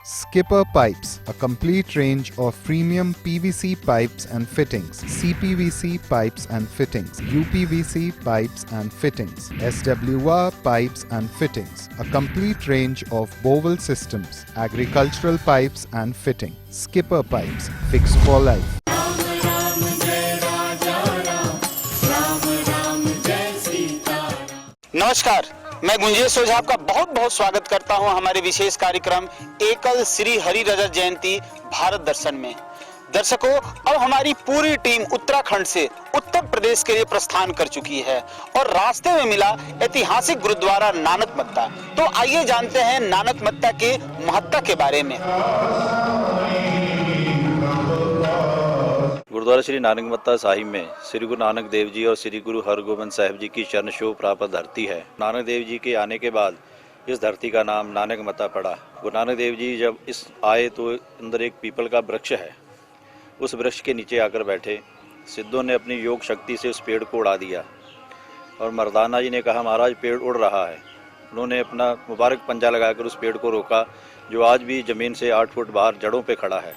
Skipper Pipes, a complete range of premium PVC pipes and fittings, CPVC pipes and fittings, UPVC pipes and fittings, SWR pipes and fittings, a complete range of bowel systems, agricultural pipes and fitting. Skipper Pipes, fixed for life. नमस्कार, मैं गुंजेश ओझा आपका बहुत बहुत स्वागत करता हूं हमारे विशेष कार्यक्रम एकल श्री हरि रजत जयंती भारत दर्शन में। दर्शकों, अब हमारी पूरी टीम उत्तराखंड से उत्तर प्रदेश के लिए प्रस्थान कर चुकी है और रास्ते में मिला ऐतिहासिक गुरुद्वारा नानक मत्ता। तो आइए जानते हैं नानक मत्ता के महत्ता के बारे में। गुरुद्वारा श्री नानक मत्ता साहिब में श्री गुरु नानक देव जी और श्री गुरु हरगोबिंद साहिब जी की चरण छूह प्राप्त धरती है। नानक देव जी के आने के बाद इस धरती का नाम नानक मत्ता पड़ा। गुरु नानक देव जी जब इस आए तो अंदर एक पीपल का वृक्ष है, उस वृक्ष के नीचे आकर बैठे। सिद्धों ने अपनी योग शक्ति से उस पेड़ को उड़ा दिया और मर्दाना जी ने कहा महाराज पेड़ उड़ रहा है। उन्होंने अपना मुबारक पंजा लगाकर उस पेड़ को रोका, जो आज भी जमीन से 8 फुट बाहर जड़ों पे खड़ा है।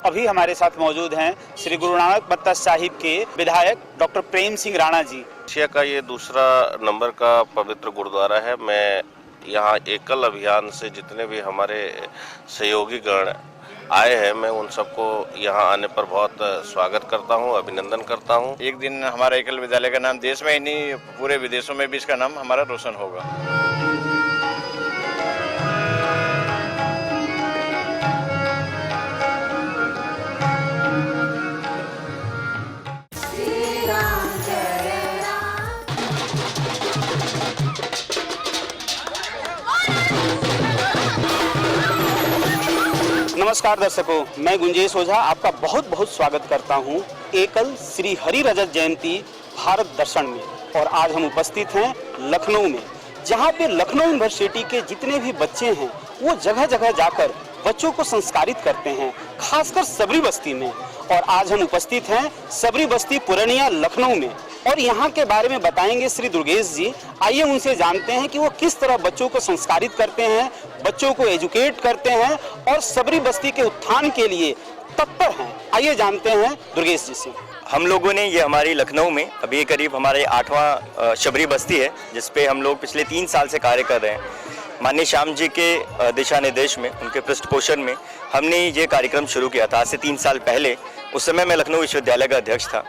अभी हमारे साथ मौजूद हैं श्री गुरु नानक मत्ता साहिब के विधायक डॉक्टर प्रेम सिंह राणा जी। एशिया का ये दूसरा नंबर का पवित्र गुरुद्वारा है। मैं यहाँ एकल अभियान से जितने भी हमारे सहयोगी गण आए हैं, मैं उन सबको यहाँ आने पर बहुत स्वागत करता हूँ, अभिनंदन करता हूँ। एक दिन हमारा एकल विद्यालय का नाम देश में ही नहीं पूरे विदेशों में भी इसका नाम हमारा रोशन होगा। नमस्कार दर्शकों, मैं गुंजेश ओझा आपका बहुत बहुत स्वागत करता हूं एकल श्री हरि रजत जयंती भारत दर्शन में। और आज हम उपस्थित हैं लखनऊ में, जहां पे लखनऊ यूनिवर्सिटी के जितने भी बच्चे हैं वो जगह जगह जाकर बच्चों को संस्कारित करते हैं, खासकर सबरी बस्ती में। और आज हम उपस्थित हैं सबरी बस्ती पुरनिया लखनऊ में और यहाँ के बारे में बताएंगे श्री दुर्गेश जी। आइए उनसे जानते हैं कि वो किस तरह बच्चों को संस्कारित करते हैं, बच्चों को एजुकेट करते हैं और सबरी बस्ती के उत्थान के लिए तत्पर हैं। आइए जानते हैं दुर्गेश जी से। हम लोगों ने ये हमारी लखनऊ में अभी करीब हमारे 8वां शबरी बस्ती है, जिसपे हम लोग पिछले 3 साल से कार्य कर रहे हैं। माननीय श्याम जी के दिशा निर्देश में, उनके पृष्ठपोषण में हमने ये कार्यक्रम शुरू किया था आज से 3 साल पहले। उस समय मैं लखनऊ विश्वविद्यालय का अध्यक्ष था।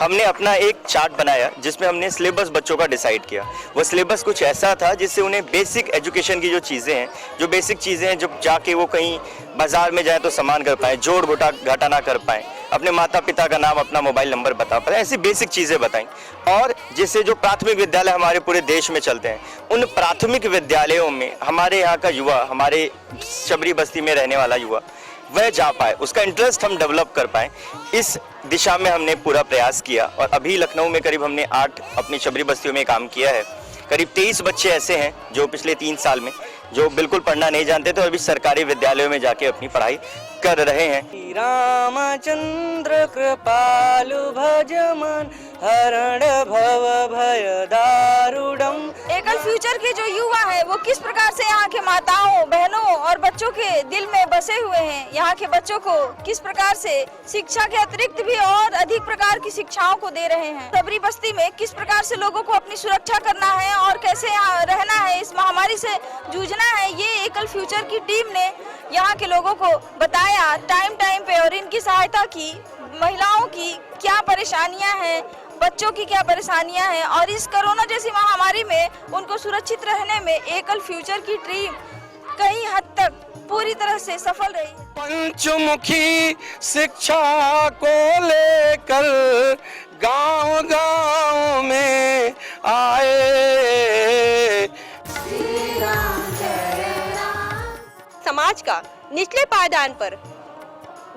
हमने अपना एक चार्ट बनाया जिसमें हमने सिलेबस बच्चों का डिसाइड किया। वो सिलेबस कुछ ऐसा था जिससे उन्हें बेसिक एजुकेशन की जो चीज़ें हैं, जो बेसिक चीज़ें हैं, जब जाके वो कहीं बाजार में जाए तो सामान कर पाएँ, जोड़ घाटा ना कर पाएँ, अपने माता पिता का नाम, अपना मोबाइल नंबर बता पाए, ऐसी बेसिक चीज़ें बताएं। और जिससे जो प्राथमिक विद्यालय हमारे पूरे देश में चलते हैं, उन प्राथमिक विद्यालयों में हमारे यहाँ का युवा, हमारे शबरी बस्ती में रहने वाला युवा वह जा पाए, उसका इंटरेस्ट हम डेवलप कर पाए, इस दिशा में हमने पूरा प्रयास किया। और अभी लखनऊ में करीब हमने 8 अपनी शबरी बस्तियों में काम किया है। करीब 23 बच्चे ऐसे हैं जो पिछले 3 साल में जो बिल्कुल पढ़ना नहीं जानते थे और अभी सरकारी विद्यालयों में जाके अपनी पढ़ाई कर रहे हैं। रामचंद्र कृपालु भजमन हरण भव भय दारुणम। एकल फ्यूचर के जो युवा है वो किस प्रकार से यहाँ के माताओं, बहनों और बच्चों के दिल में बसे हुए हैं। यहाँ के बच्चों को किस प्रकार से शिक्षा के अतिरिक्त भी और अधिक प्रकार की शिक्षाओं को दे रहे हैं। सबरी बस्ती में किस प्रकार से लोगों को अपनी सुरक्षा करना है और कैसे यहाँ रहना है, इस महामारी से जूझना है, ये एकल फ्यूचर की टीम ने यहाँ के लोगों को बताया टाइम पे और इनकी सहायता की। महिलाओं की क्या परेशानियां हैं, बच्चों की क्या परेशानियां हैं और इस कोरोना जैसी महामारी में उनको सुरक्षित रहने में एकल फ्यूचर की टीम कई हद तक पूरी तरह से सफल रही। पंचमुखी शिक्षा को लेकर गांव-गांव में आए। समाज का निचले पायदान पर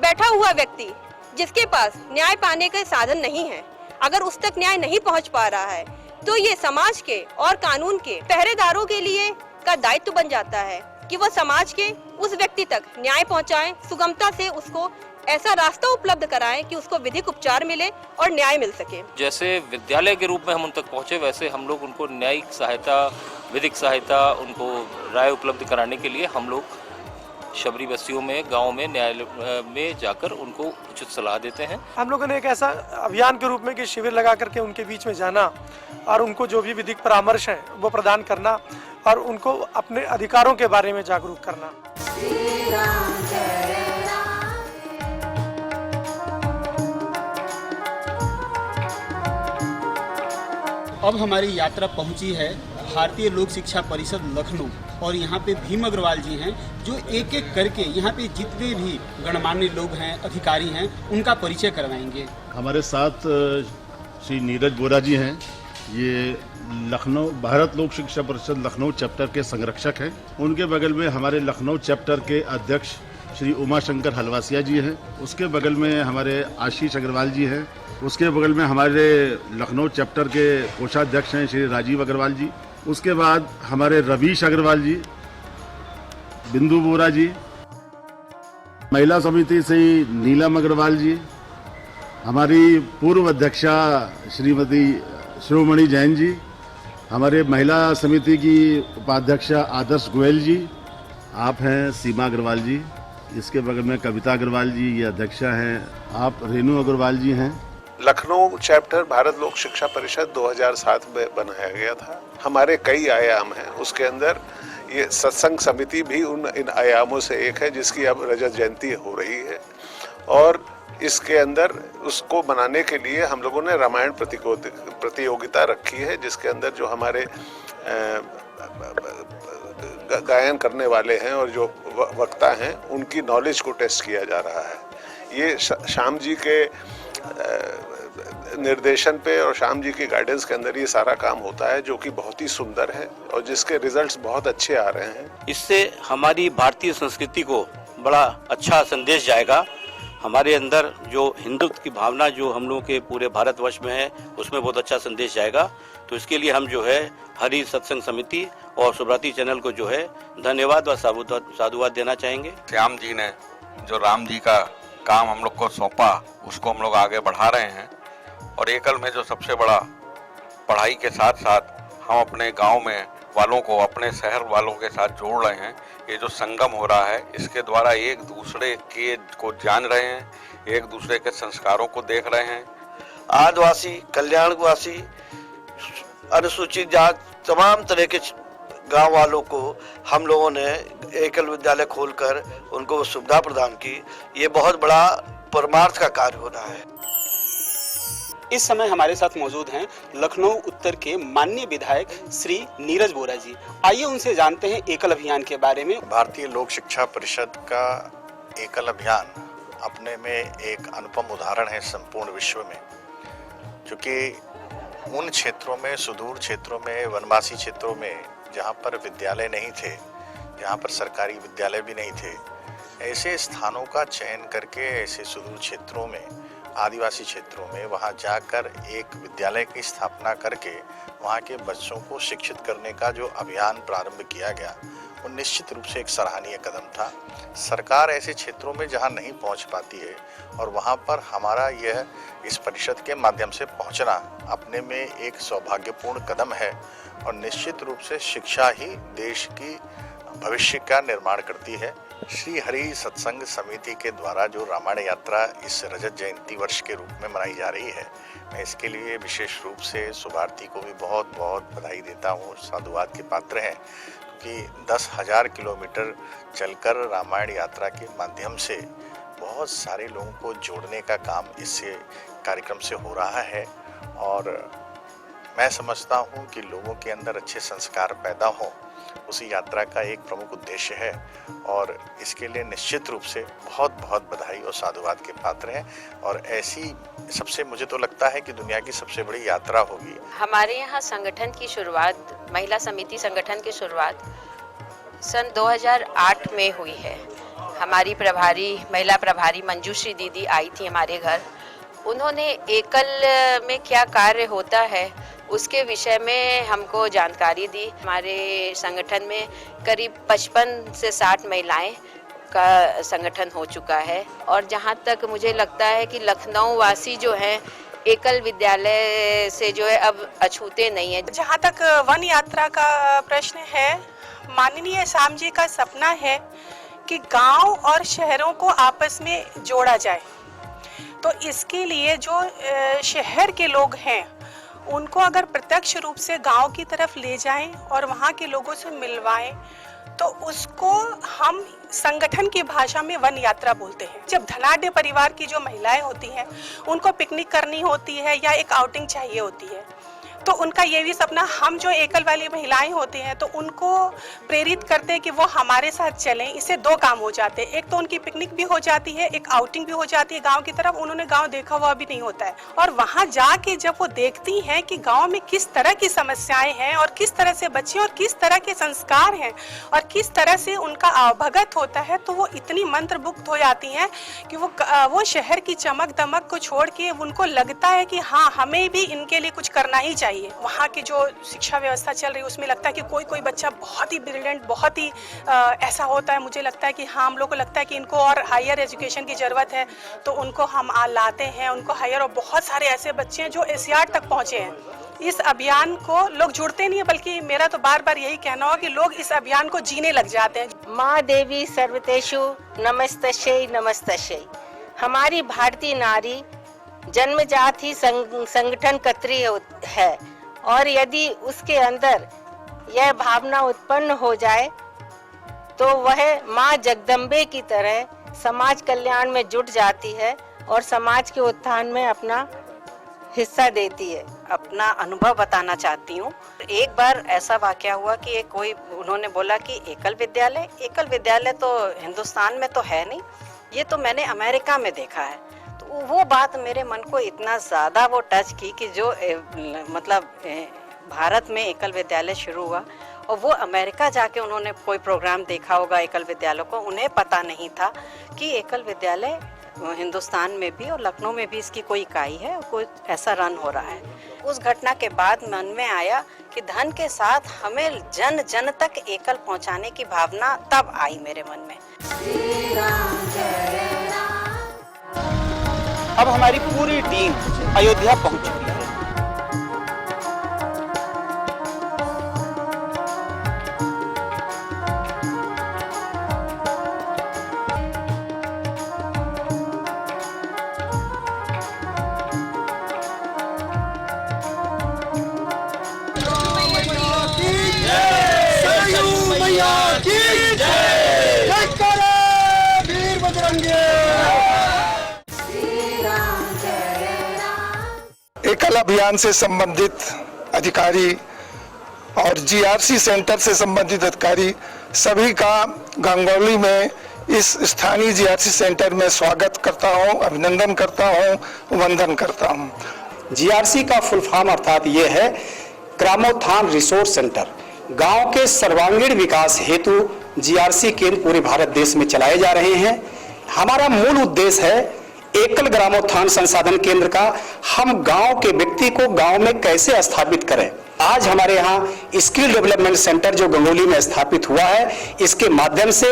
बैठा हुआ व्यक्ति जिसके पास न्याय पाने के साधन नहीं है, अगर उस तक न्याय नहीं पहुंच पा रहा है तो ये समाज के और कानून के पहरेदारों के लिए का दायित्व बन जाता है कि वो समाज के उस व्यक्ति तक न्याय पहुंचाएं, सुगमता से उसको ऐसा रास्ता उपलब्ध कराएं कि उसको विधिक उपचार मिले और न्याय मिल सके। जैसे विद्यालय के रूप में हम उन तक पहुंचे, वैसे हम लोग उनको न्यायिक सहायता, विधिक सहायता, उनको राय उपलब्ध कराने के लिए हम लोग शबरी बस्तियों में, गांव में, न्यायालय में जाकर उनको उचित सलाह देते हैं। हम लोगों ने एक ऐसा अभियान के रूप में कि शिविर लगा करके उनके बीच में जाना और उनको जो भी विधिक परामर्श है वो प्रदान करना और उनको अपने अधिकारों के बारे में जागरूक करना। अब हमारी यात्रा पहुंची है भारतीय लोक शिक्षा परिषद लखनऊ और यहाँ पे भीम अग्रवाल जी हैं जो एक एक करके यहाँ पे जितने भी गणमान्य लोग हैं, अधिकारी हैं, उनका परिचय करवाएंगे। हमारे साथ श्री नीरज बोरा जी हैं, ये लखनऊ भारत लोक शिक्षा परिषद लखनऊ चैप्टर के संरक्षक हैं। उनके बगल में हमारे लखनऊ चैप्टर के अध्यक्ष श्री उमाशंकर हलवासिया जी हैं। उसके बगल में हमारे आशीष अग्रवाल जी हैं। उसके बगल में हमारे लखनऊ चैप्टर के कोषाध्यक्ष हैं श्री राजीव अग्रवाल जी। उसके बाद हमारे रवीश अग्रवाल जी, बिंदु बोरा जी, महिला समिति से नीलम अग्रवाल जी, हमारी पूर्व अध्यक्षा श्रीमती शिरोमणि जैन जी, हमारे महिला समिति की उपाध्यक्षा आदर्श गोयल जी, आप हैं सीमा अग्रवाल जी। इसके बगल में कविता अग्रवाल जी, ये अध्यक्षा हैं। आप रेणु अग्रवाल जी हैं। लखनऊ चैप्टर भारत लोक शिक्षा परिषद 2007 में बनाया गया था। हमारे कई आयाम हैं, उसके अंदर ये सत्संग समिति भी इन आयामों से एक है जिसकी अब रजत जयंती हो रही है। और इसके अंदर उसको बनाने के लिए हम लोगों ने रामायण प्रतियोगिता रखी है, जिसके अंदर जो हमारे गायन करने वाले हैं और जो वक्ता हैं उनकी नॉलेज को टेस्ट किया जा रहा है। ये श्याम जी के निर्देशन पे और श्याम जी की गाइडेंस के अंदर ये सारा काम होता है, जो कि बहुत ही सुंदर है और जिसके रिजल्ट्स बहुत अच्छे आ रहे हैं। इससे हमारी भारतीय संस्कृति को बड़ा अच्छा संदेश जाएगा। हमारे अंदर जो हिंदुत्व की भावना जो हम लोगों के पूरे भारतवर्ष में है, उसमें बहुत अच्छा संदेश जाएगा। तो इसके लिए हम जो है हरि सत्संग समिति और सुब्राती चैनल को जो है धन्यवाद व साधुवाद देना चाहेंगे। श्याम जी ने जो राम जी का काम हम लोग को सौंपा, उसको हम लोग आगे बढ़ा रहे हैं। और एकल में जो सबसे बड़ा पढ़ाई के साथ साथ हम अपने गांव में वालों को अपने शहर वालों के साथ जोड़ रहे हैं। ये जो संगम हो रहा है, इसके द्वारा एक दूसरे के को जान रहे हैं, एक दूसरे के संस्कारों को देख रहे हैं। आदिवासी, कल्याणवासी, अनुसूचित जात, तमाम तरह के गांव वालों को हम लोगों ने एकल विद्यालय खोलकर उनको सुविधा प्रदान की। ये बहुत बड़ा परमार्थ का कार्य हो रहा है। इस समय हमारे साथ मौजूद हैं लखनऊ उत्तर के माननीय विधायक श्री नीरज बोरा जी। आइए उनसे जानते हैं एकल अभियान के बारे में। भारतीय लोक शिक्षा परिषद का एकल अभियान अपने में एक अनुपम उदाहरण है संपूर्ण विश्व में, क्योंकि उन क्षेत्रों में, सुदूर क्षेत्रों में, वनवासी क्षेत्रों में जहाँ पर विद्यालय नहीं थे, जहाँ पर सरकारी विद्यालय भी नहीं थे, ऐसे स्थानों का चयन करके ऐसे सुदूर क्षेत्रों में, आदिवासी क्षेत्रों में वहाँ जाकर एक विद्यालय की स्थापना करके वहाँ के बच्चों को शिक्षित करने का जो अभियान प्रारंभ किया गया, वो निश्चित रूप से एक सराहनीय कदम था। सरकार ऐसे क्षेत्रों में जहाँ नहीं पहुँच पाती है और वहाँ पर हमारा यह इस परिषद के माध्यम से पहुँचना अपने में एक सौभाग्यपूर्ण कदम है। और निश्चित रूप से शिक्षा ही देश की भविष्य का निर्माण करती है। श्री हरि सत्संग समिति के द्वारा जो रामायण यात्रा इस रजत जयंती वर्ष के रूप में मनाई जा रही है, मैं इसके लिए विशेष रूप से शुभार्थी को भी बहुत बहुत बधाई देता हूँ, साधुवाद के पात्र हैं, क्योंकि 10,000 किलोमीटर चलकर रामायण यात्रा के माध्यम से बहुत सारे लोगों को जोड़ने का काम इस कार्यक्रम से हो रहा है। और मैं समझता हूँ कि लोगों के अंदर अच्छे संस्कार पैदा हों, उसी यात्रा का एक प्रमुख उद्देश्य है। और इसके लिए निश्चित रूप से बहुत बहुत बधाई और साधुवाद के पात्र हैं। और ऐसी सबसे, मुझे तो लगता है कि दुनिया की सबसे बड़ी यात्रा होगी। हमारे यहाँ संगठन की शुरुआत, महिला समिति संगठन की शुरुआत सन 2008 में हुई है। हमारी प्रभारी, महिला प्रभारी मंजूश्री दीदी आई थी हमारे घर। उन्होंने एकल में क्या कार्य होता है उसके विषय में हमको जानकारी दी। हमारे संगठन में करीब 55 से 60 महिलाएं का संगठन हो चुका है। और जहां तक मुझे लगता है कि लखनऊ वासी जो हैं एकल विद्यालय से जो है अब अछूते नहीं है। जहां तक वन यात्रा का प्रश्न है, माननीय श्याम जी का सपना है कि गांव और शहरों को आपस में जोड़ा जाए। तो इसके लिए जो शहर के लोग हैं उनको अगर प्रत्यक्ष रूप से गांव की तरफ ले जाएं और वहाँ के लोगों से मिलवाएं तो उसको हम संगठन की भाषा में वन यात्रा बोलते हैं। जब धनाढ्य परिवार की जो महिलाएं होती हैं उनको पिकनिक करनी होती है या एक आउटिंग चाहिए होती है तो उनका ये भी सपना, हम जो एकल वाली महिलाएं होती हैं तो उनको प्रेरित करते हैं कि वो हमारे साथ चलें। इससे दो काम हो जाते हैं, एक तो उनकी पिकनिक भी हो जाती है, एक आउटिंग भी हो जाती है गांव की तरफ। उन्होंने गांव देखा हुआ भी नहीं होता है और वहां जाके जब वो देखती हैं कि गांव में किस तरह की समस्याएं हैं और किस तरह से बच्चे और किस तरह के संस्कार हैं और किस तरह से उनका आवभगत होता है तो वो इतनी मंत्रमुग्ध हो जाती हैं कि वो शहर की चमक दमक को छोड़ के उनको लगता है कि हाँ, हमें भी इनके लिए कुछ करना ही चाहिए। वहाँ की जो शिक्षा व्यवस्था चल रही है उसमें लगता है कि कोई बच्चा बहुत ही ब्रिलियंट, बहुत ही ऐसा होता है, मुझे लगता है कि हाँ, हम लोग को लगता है कि इनको और हायर एजुकेशन की ज़रूरत है तो उनको हम लाते हैं, उनको हायर। और बहुत सारे ऐसे बच्चे हैं जो एशियाड तक पहुँचे हैं। इस अभियान को लोग जुड़ते नहीं है, बल्कि मेरा तो बार बार यही कहना होगा कि लोग इस अभियान को जीने लग जाते हैं। माँ देवी सर्वतेषु नमस्तस्यै नमस्तस्यै। हमारी भारतीय नारी जन्मजात ही संगठन कतरी है और यदि उसके अंदर यह भावना उत्पन्न हो जाए तो वह माँ जगदम्बे की तरह समाज कल्याण में जुट जाती है और समाज के उत्थान में अपना हिस्सा देती है। अपना अनुभव बताना चाहती हूँ। एक बार ऐसा वाकया हुआ कि उन्होंने बोला कि एकल विद्यालय तो हिंदुस्तान में तो है नहीं, ये तो मैंने अमेरिका में देखा है। तो वो बात मेरे मन को इतना ज़्यादा वो टच की कि जो मतलब भारत में एकल विद्यालय शुरू हुआ और वो अमेरिका जाके उन्होंने कोई प्रोग्राम देखा होगा एकल विद्यालय को, उन्हें पता नहीं था कि एकल विद्यालय हिंदुस्तान में भी और लखनऊ में भी इसकी कोई इकाई है और कोई ऐसा रन हो रहा है। उस घटना के बाद मन में आया कि धन के साथ हमें जन जन तक एकल पहुंचाने की भावना तब आई मेरे मन में। अब हमारी पूरी टीम अयोध्या पहुंच चुकी है। एकल अभियान से संबंधित अधिकारी और जीआरसी सेंटर से संबंधित अधिकारी सभी का गंगौली में इस स्थानीय जीआरसी सेंटर में स्वागत करता हूं, अभिनंदन करता हूं, वंदन करता हूं। जीआरसी का फुल फॉर्म अर्थात ये है ग्रामोत्थान रिसोर्स सेंटर। गांव के सर्वांगीण विकास हेतु जीआरसी केंद्र पूरे भारत देश में चलाए जा रहे हैं। हमारा मूल उद्देश्य है एकल ग्रामोत्थान संसाधन केंद्र का हम गांव के व्यक्ति को गांव में कैसे स्थापित करें। आज हमारे यहाँ स्किल डेवलपमेंट सेंटर जो गंगोली में स्थापित हुआ है, इसके माध्यम से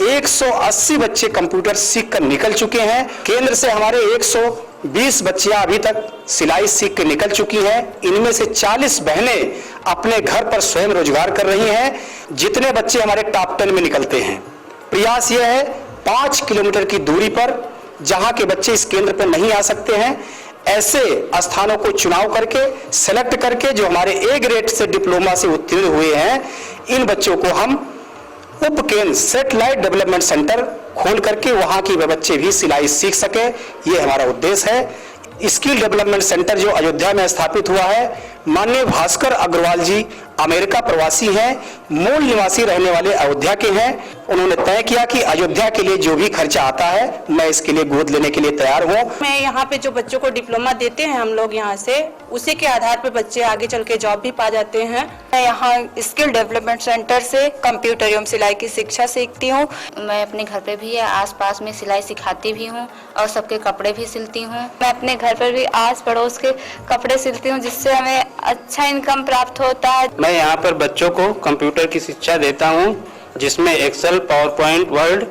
180 बच्चे कंप्यूटर सीख कर निकल चुके हैं। केंद्र से हमारे 120 बच्चियां अभी तक सिलाई सीख कर निकल चुकी हैं। इनमें से 40 बहनें अपने घर पर स्वयं रोजगार कर रही हैं। जितने बच्चे हमारे टॉप 10 में निकलते हैं, प्रयास यह है 5 किलोमीटर की दूरी पर जहां के बच्चे इस केंद्र पर नहीं आ सकते हैं, ऐसे स्थानों को चुनाव करके सेलेक्ट करके जो हमारे ए ग्रेड से डिप्लोमा से उत्तीर्ण हुए हैं, इन बच्चों को हम उप केंद्र सैटेलाइट डेवलपमेंट सेंटर खोल करके वहां के बच्चे भी सिलाई सीख सके, ये हमारा उद्देश्य है। स्किल डेवलपमेंट सेंटर जो अयोध्या में स्थापित हुआ है, माननीय भास्कर अग्रवाल जी अमेरिका प्रवासी हैं, मूल निवासी रहने वाले अयोध्या के हैं। उन्होंने तय किया कि अयोध्या के लिए जो भी खर्चा आता है मैं इसके लिए गोद लेने के लिए तैयार हूँ। मैं यहाँ पे जो बच्चों को डिप्लोमा देते हैं हम लोग यहाँ से, उसी के आधार पे बच्चे आगे चल के जॉब भी पा जाते हैं। मैं यहाँ स्किल डेवलपमेंट सेंटर से कंप्यूटर एवं सिलाई की शिक्षा सीखती हूँ। मैं अपने घर पे भी आस पास में सिलाई सिखाती भी हूँ और सबके कपड़े भी सिलती हूँ। मैं अपने घर पर भी आस पड़ोस के कपड़े सिलती हूँ, जिससे हमें अच्छा इनकम प्राप्त होता है। मैं यहाँ पर बच्चों को कंप्यूटर की शिक्षा देता हूँ, जिसमें Excel, power point, Word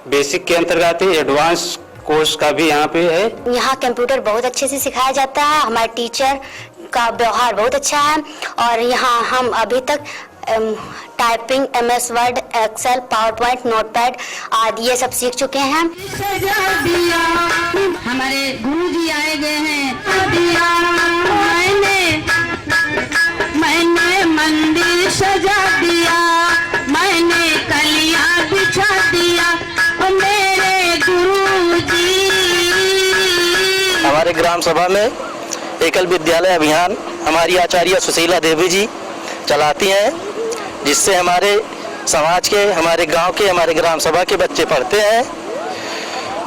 basic के अंतर्गत एडवांस कोर्स का भी यहाँ पे है। यहाँ कंप्यूटर बहुत अच्छे से सिखाया जाता है। हमारे टीचर का व्यवहार बहुत अच्छा है और यहाँ हम अभी तक typing, MS Word, Excel, power point, Notepad आदि ये सब सीख चुके हैं। हमारे गुरु जी आए गए हैं। मैंने मंदिर सजा दिया, मैंने कलियां बिछा दिया, मेरे गुरु जी। हमारे ग्राम सभा में एकल विद्यालय अभियान हमारी आचार्य सुशीला देवी जी चलाती हैं, जिससे हमारे समाज के, हमारे गांव के, हमारे ग्राम सभा के बच्चे पढ़ते हैं।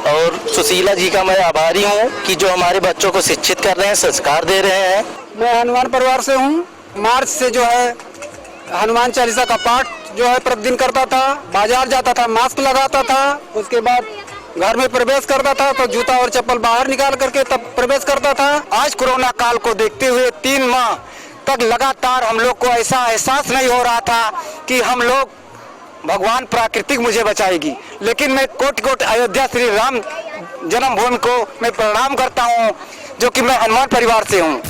और सुशीला जी का मैं आभारी हूं कि जो हमारे बच्चों को शिक्षित कर रहे हैं, संस्कार दे रहे हैं। मैं हनुमान परिवार से हूँ। मार्च से जो है हनुमान चालीसा का पाठ जो है प्रतिदिन करता था, बाजार जाता था, मास्क लगाता था, उसके बाद घर में प्रवेश करता था तो जूता और चप्पल बाहर निकाल करके तब प्रवेश करता था। आज कोरोना काल को देखते हुए 3 माह तक लगातार हम लोग को ऐसा एहसास नहीं हो रहा था कि हम लोग भगवान प्राकृतिक मुझे बचाएगी, लेकिन मैं कोटि कोटि अयोध्या श्री राम जन्मभूमि को मैं प्रणाम करता हूँ, जो कि मैं हनुमान परिवार से हूँ।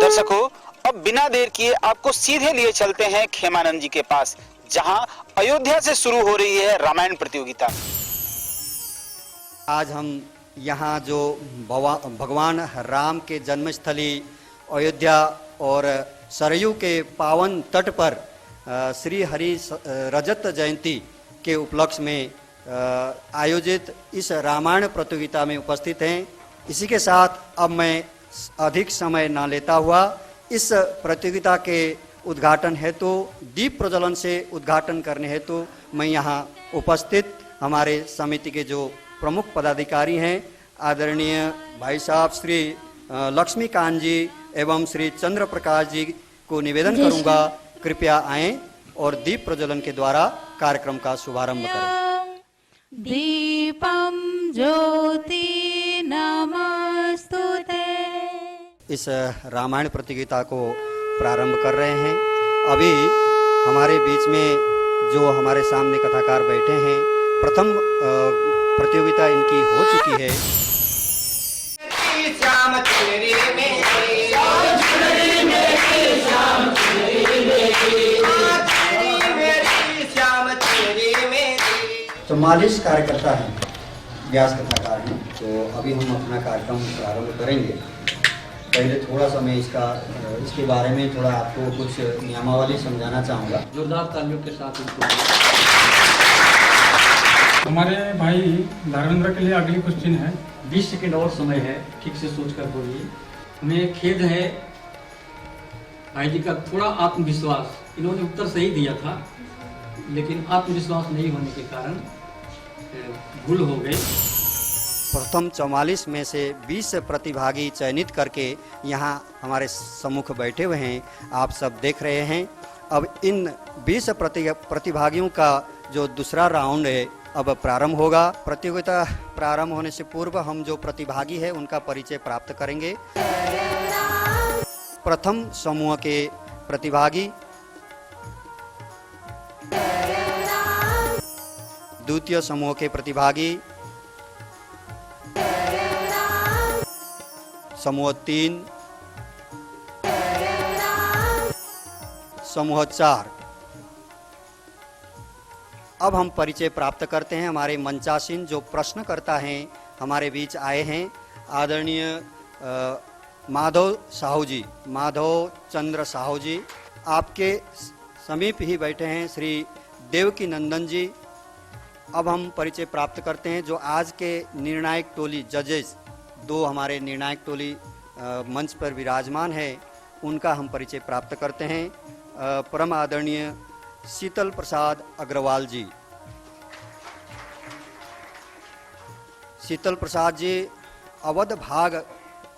दर्शकों, अब बिना देर किए आपको सीधे लिए चलते हैं खेमानंद जी के पास, जहां अयोध्या से शुरू हो रही है रामायण प्रतियोगिता। आज हम यहाँ जो भगवान राम के जन्मस्थली अयोध्या और सरयू के पावन तट पर श्री हरि रजत जयंती के उपलक्ष्य में आयोजित इस रामायण प्रतियोगिता में उपस्थित हैं। इसी के साथ अब मैं अधिक समय न लेता हुआ इस प्रतियोगिता के उद्घाटन हेतु दीप प्रज्वलन से उद्घाटन करने हेतु मैं यहाँ उपस्थित हमारे समिति के जो प्रमुख पदाधिकारी हैं, आदरणीय भाई साहब श्री लक्ष्मीकांत जी एवं श्री चंद्र प्रकाश जी को निवेदन करूंगा, कृपया आएं और दीप प्रज्वलन के द्वारा कार्यक्रम का शुभारंभ करें। दीपम ज्योति नमस्तुते। इस रामायण प्रतियोगिता को प्रारंभ कर रहे हैं। अभी हमारे बीच में जो हमारे सामने कथाकार बैठे हैं, प्रथम प्रतियोगिता इनकी हो चुकी है। तो 44 कार्यकर्ता हैं, व्यास कथाकार हैं। तो अभी हम अपना कार्यक्रम प्रारंभ करेंगे। पहले थोड़ा सा मैं इसके बारे में थोड़ा आपको कुछ नियमावली समझाना चाहूँगा। जोरदार तालियों के साथ हमारे भाई धर्मेंद्र के लिए अगली क्वेश्चन है। 20 सेकेंड और समय है, ठीक से सोचकर बोलिए। हमें खेद है भाई जी का थोड़ा आत्मविश्वास, इन्होंने उत्तर सही दिया था लेकिन आत्मविश्वास नहीं होने के कारण भूल हो गई। प्रथम 44 में से 20 प्रतिभागी चयनित करके यहाँ हमारे सम्मुख बैठे हुए हैं, आप सब देख रहे हैं। अब इन 20 प्रतिभागियों का जो दूसरा राउंड है अब प्रारंभ होगा। प्रतियोगिता प्रारंभ होने से पूर्व हम जो प्रतिभागी है उनका परिचय प्राप्त करेंगे। प्रथम समूह के प्रतिभागी, द्वितीय समूह के प्रतिभागी, समूह 3, समूह 4। अब हम परिचय प्राप्त करते हैं। हमारे मंचासीन जो प्रश्नकर्ता हैं हमारे बीच आए हैं, आदरणीय माधव साहू जी, माधव चंद्र साहू जी। आपके समीप ही बैठे हैं श्री देवकी नंदन जी। अब हम परिचय प्राप्त करते हैं जो आज के निर्णायक टोली जजेस, 2 हमारे निर्णायक टोली मंच पर विराजमान है, उनका हम परिचय प्राप्त करते हैं। परम आदरणीय शीतल प्रसाद अग्रवाल जी। शीतल प्रसाद जी अवध भाग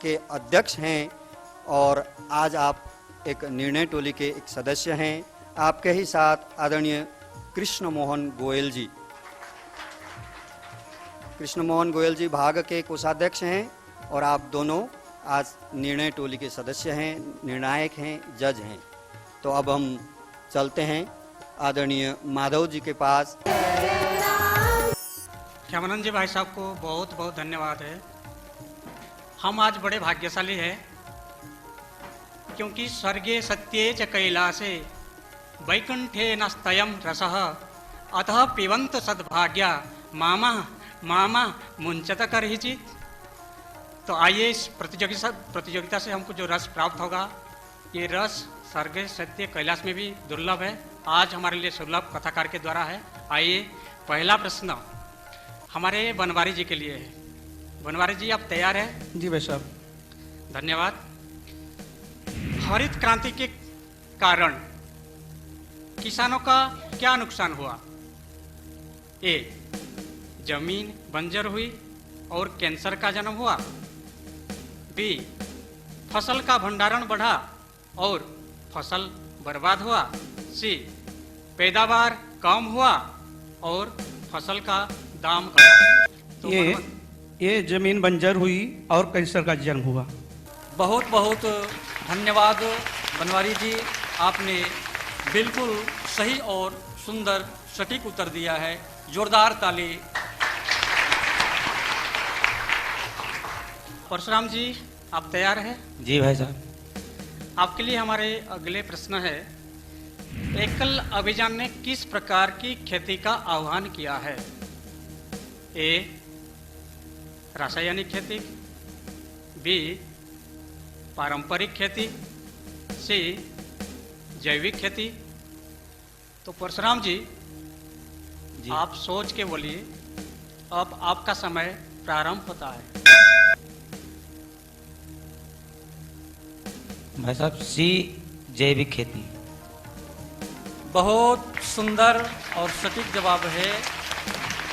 के अध्यक्ष हैं और आज आप एक निर्णय टोली के एक सदस्य हैं। आपके ही साथ आदरणीय कृष्ण मोहन गोयल जी, कृष्ण मोहन गोयल जी भाग के कोषाध्यक्ष हैं और आप दोनों आज निर्णय टोली के सदस्य हैं, निर्णायक हैं, जज हैं। तो अब हम चलते हैं आदरणीय माधव जी के पास। श्यामानंद जी भाई साहब को बहुत बहुत धन्यवाद है। हम आज बड़े भाग्यशाली हैं क्योंकि स्वर्गे सत्ये च कैलासे वैकुंठे नस्तयम रसः अतः पिबंत सद्भाग्या मामा मामा मुंचत करहिचित। तो आइए इस प्रतियोगिता से हमको जो रस प्राप्त होगा, ये रस स्वर्ग सत्य कैलाश में भी दुर्लभ है, आज हमारे लिए सुलभ कथाकार के द्वारा है। आइए पहला प्रश्न हमारे बनवारी जी के लिए है। बनवारी जी, आप तैयार हैं? जी भाई साहब। धन्यवाद। हरित क्रांति के कारण किसानों का क्या नुकसान हुआ? ए, जमीन बंजर हुई और कैंसर का जन्म हुआ। बी, फसल का भंडारण बढ़ा और फसल बर्बाद हुआ। सी, पैदावार कम हुआ और फसल का दाम घटा। तो ये जमीन बंजर हुई और कैंसर का जन्म हुआ। बहुत बहुत धन्यवाद बनवारी जी, आपने बिल्कुल सही और सुंदर सटीक उत्तर दिया है। जोरदार ताली। परशुराम जी, आप तैयार हैं? जी भाई साहब। आपके लिए हमारे अगले प्रश्न है, एकल अभियान ने किस प्रकार की खेती का आह्वान किया है? ए, रासायनिक खेती। बी, पारंपरिक खेती। सी, जैविक खेती। तो परशुराम जी, आप सोच के बोलिए, अब आपका समय प्रारंभ होता है। भाई साहब, सी, जैविक खेती। बहुत सुंदर और सटीक जवाब है।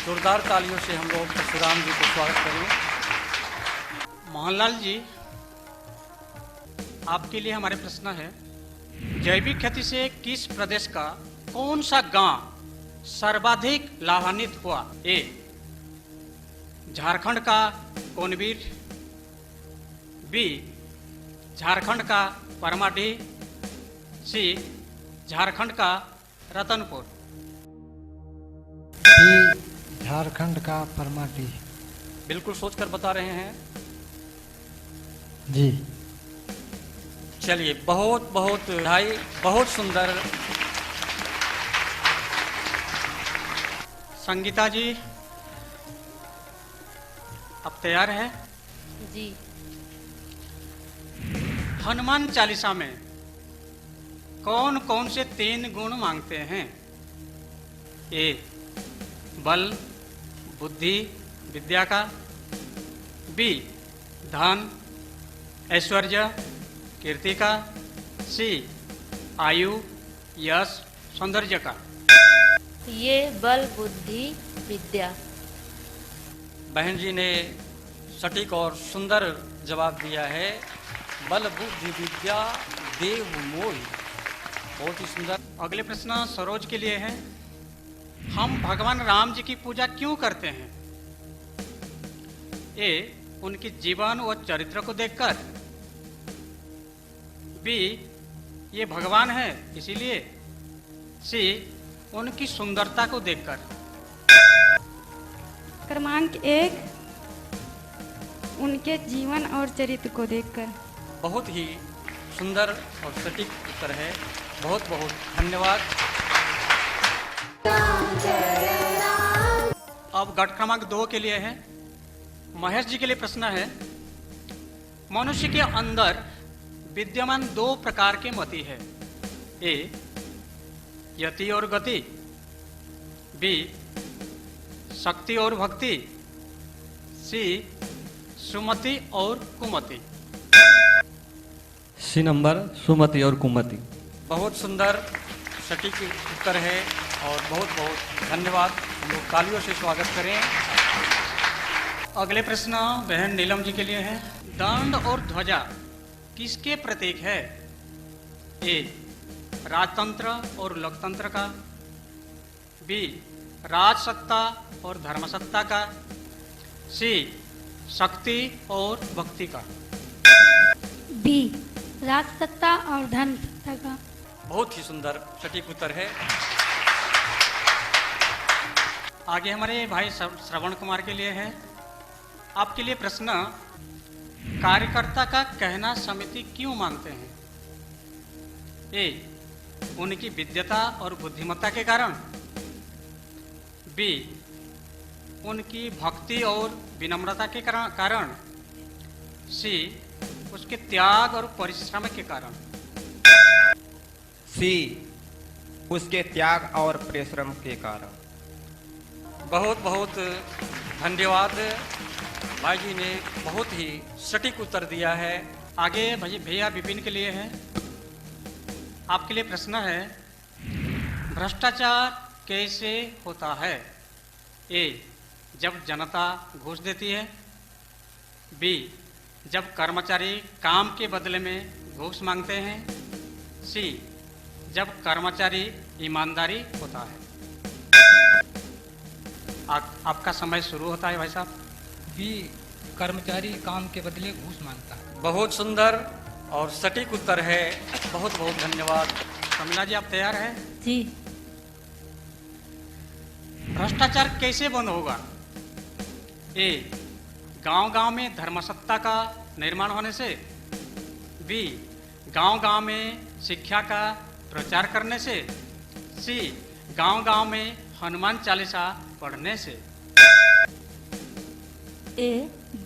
जोरदार तालियों से हम लोग परशुराम जी को स्वागत करें। मोहनलाल जी, आपके लिए हमारे प्रश्न है, जैविक खेती से किस प्रदेश का कौन सा गांव सर्वाधिक लाभान्वित हुआ? ए, झारखंड का कोनवीर। बी, झारखंड का परमाडीह। सी, झारखंड का रतनपुर। झारखंड का परमाडीह। बिल्कुल सोचकर बता रहे हैं? जी। चलिए, बहुत बहुत बधाई, बहुत सुंदर। संगीता जी, आप तैयार हैं? जी। हनुमान चालीसा में कौन कौन से 3 गुण मांगते हैं? ए, बल बुद्धि विद्या का। बी, धन ऐश्वर्य कीर्ति का। सी, आयु यश सौंदर्य का। ये बल बुद्धि विद्या। बहन जी ने सटीक और सुंदर जवाब दिया है। बल बुद्धि विद्या देव मोहि। बहुत ही सुंदर। अगले प्रश्न सरोज के लिए है, हम भगवान राम जी की पूजा क्यों करते हैं? ए, उनके जीवन व चरित्र को देखकर। बी, ये भगवान है इसीलिए। सी, उनकी सुंदरता को देखकर। क्रमांक 1, उनके जीवन और चरित्र को देखकर। बहुत ही सुंदर और सटीक उत्तर है। बहुत बहुत धन्यवाद। अब गट क्रमांक 2 के लिए है, महेश जी के लिए प्रश्न है, मनुष्य के अंदर विद्यमान 2 प्रकार के मति है। ए, यति और गति। बी, शक्ति और भक्ति। सी, सुमति और कुमति। सी नंबर, सुमति और कुमति। बहुत सुंदर सटीक उत्तर है और बहुत बहुत धन्यवाद। हम लोग तालियों से स्वागत करें। अगले प्रश्न बहन नीलम जी के लिए है। दंड और ध्वजा किसके प्रतीक है? ए राजतंत्र और लोकतंत्र का, बी राजसत्ता और धर्मसत्ता का, सी शक्ति और भक्ति का। बी राजसत्ता और धर्मसत्ता का। बहुत ही सुंदर सटीक उत्तर है। आगे हमारे भाई श्रवण कुमार के लिए है। आपके लिए प्रश्न, कार्यकर्ता का कहना समिति क्यों मानते हैं? ए उनकी विद्वता और बुद्धिमत्ता के कारण, बी उनकी भक्ति और विनम्रता के कारण, सी उसके त्याग और परिश्रम के कारण। सी उसके त्याग और परिश्रम के कारण। बहुत बहुत धन्यवाद, भाई जी ने बहुत ही सटीक उत्तर दिया है। आगे भैया विपिन के लिए है। आपके लिए प्रश्न है, भ्रष्टाचार कैसे होता है? ए जब जनता घूस देती है, बी जब कर्मचारी काम के बदले में घूस मांगते हैं, सी जब कर्मचारी ईमानदारी होता है। आपका समय शुरू होता है भाई साहब। बी कर्मचारी काम के बदले घूस मांगता है। बहुत सुंदर और सटीक उत्तर है। बहुत बहुत धन्यवाद। कमला जी आप तैयार हैं? जी। भ्रष्टाचार कैसे बंद होगा? ए गांव-गांव में धर्मसत्ता का निर्माण होने से, बी गांव-गांव में शिक्षा का प्रचार करने से, सी गांव-गांव में हनुमान चालीसा पढ़ने से। ए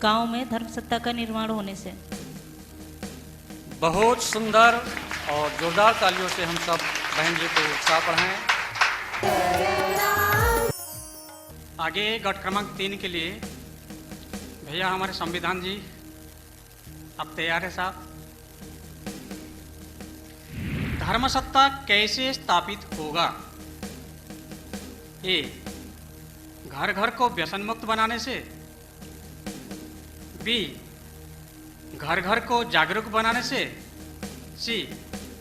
गांव में धर्मसत्ता का निर्माण होने से। बहुत सुंदर और जोरदार तालियों से हम सब बहन जी को उत्साह बढ़ाएं। आगे गट क्रमांक 3 के लिए भैया हमारे संविधान जी, आप तैयार है साहब? धर्मसत्ता कैसे स्थापित होगा? ए घर घर को व्यसन मुक्त बनाने से, बी घर घर को जागरूक बनाने से, सी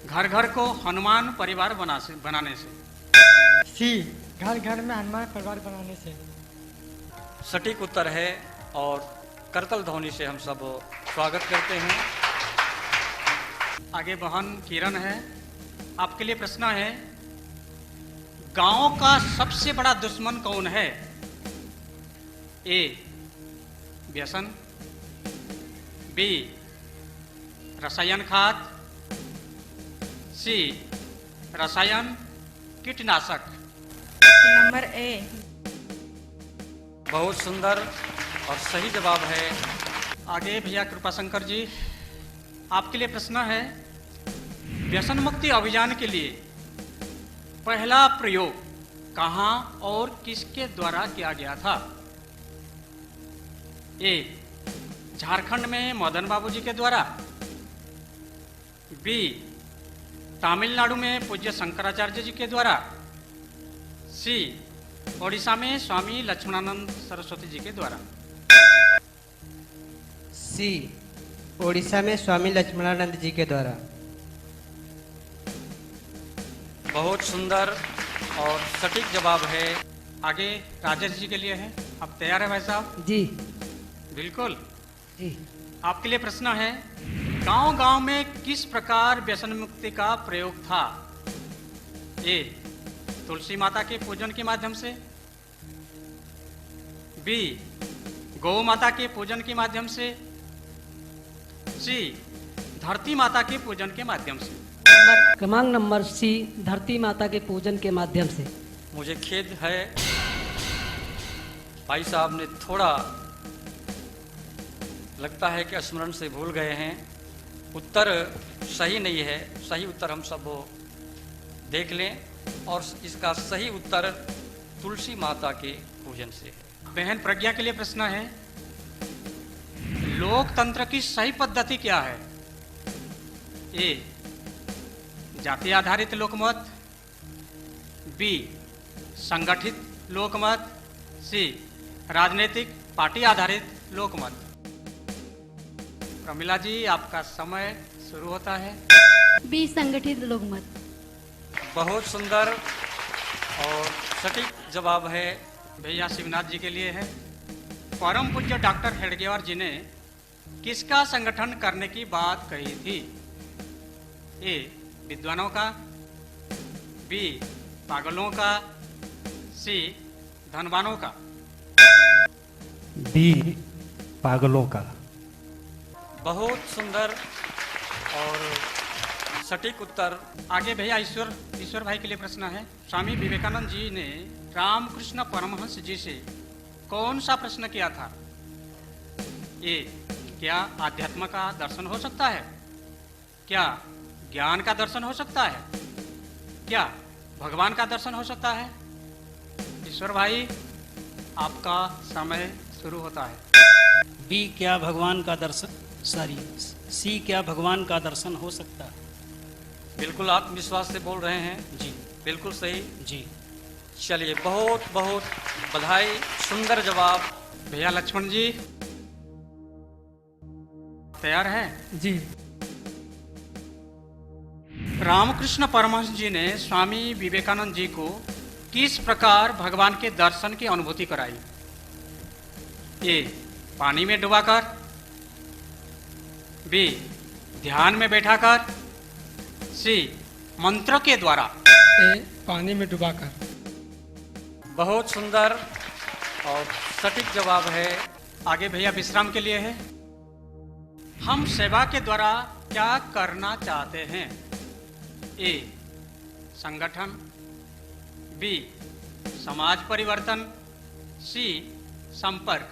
घर घर को हनुमान परिवार बनाने से। सी घर घर में हनुमान परिवार बनाने से। सटीक उत्तर है और करतल ध्वनि से हम सब स्वागत करते हैं। आगे बहन किरण है। आपके लिए प्रश्न है, गांव का सबसे बड़ा दुश्मन कौन है? ए व्यसन, बी रसायन खाद, सी रसायन कीटनाशक। Number A. बहुत सुंदर और सही जवाब है। आगे भैया कृपाशंकर जी, आपके लिए प्रश्न है, व्यसन मुक्ति अभियान के लिए पहला प्रयोग कहां और किसके द्वारा किया गया था? ए झारखंड में मदन बाबू जी के द्वारा, बी तमिलनाडु में पूज्य शंकराचार्य जी के द्वारा, सी ओडिशा में स्वामी लक्ष्मणानंद सरस्वती जी के द्वारा। सी ओडिशा में स्वामी लक्ष्मणानंद जी के द्वारा। बहुत सुंदर और सटीक जवाब है। आगे राजेश जी के लिए है। आप तैयार है भाई साहब? जी बिल्कुल जी। आपके लिए प्रश्न है, गांव-गांव में किस प्रकार व्यसन मुक्ति का प्रयोग था? ए तुलसी माता के पूजन के माध्यम से, बी गौ माता के पूजन के माध्यम से, सी धरती माता के पूजन के माध्यम से। क्रमांक नंबर सी धरती माता के पूजन के माध्यम से। मुझे खेद है भाई साहब ने थोड़ा लगता है कि स्मरण से भूल गए हैं। उत्तर सही नहीं है। सही उत्तर हम सब देख लें और इसका सही उत्तर तुलसी माता के पूजन से है। बहन प्रज्ञा के लिए प्रश्न है, लोकतंत्र की सही पद्धति क्या है? ए जाति आधारित लोकमत, बी संगठित लोकमत, सी राजनीतिक पार्टी आधारित लोकमत। प्रमिला जी, आपका समय शुरू होता है। बी संगठित लोकमत। बहुत सुंदर और सटीक जवाब है भैया शिवनाथ जी के लिए है। परम पूज्य डॉक्टर हेडगेवार जी ने किसका संगठन करने की बात कही थी? ए विद्वानों का, बी पागलों का, सी धनवानों का। बी पागलों का। बहुत सुंदर और सटीक उत्तर। आगे भैया ईश्वर भाई के लिए प्रश्न है। स्वामी विवेकानंद जी ने रामकृष्ण परमहंस जी से कौन सा प्रश्न किया था? ए क्या आध्यात्म का दर्शन हो सकता है? क्या ज्ञान का दर्शन हो सकता है? क्या भगवान का दर्शन हो सकता है? ईश्वर भाई, आपका समय शुरू होता है। बी क्या भगवान का दर्शन, सी क्या भगवान का दर्शन हो सकता है? बिल्कुल आत्मविश्वास से बोल रहे हैं जी, बिल्कुल सही जी। चलिए, बहुत बहुत बधाई, सुंदर जवाब। भैया लक्ष्मण जी तैयार हैं? जी। रामकृष्ण परमहंस जी ने स्वामी विवेकानंद जी को किस प्रकार भगवान के दर्शन की अनुभूति कराई? ए पानी में डुबाकर, बी ध्यान में बैठाकर, सी मंत्र के द्वारा। ए पानी में डुबाकर। बहुत सुंदर और सटीक जवाब है। आगे भैया विश्राम के लिए है। हम सेवा के द्वारा क्या करना चाहते हैं? ए संगठन, बी समाज परिवर्तन, सी संपर्क।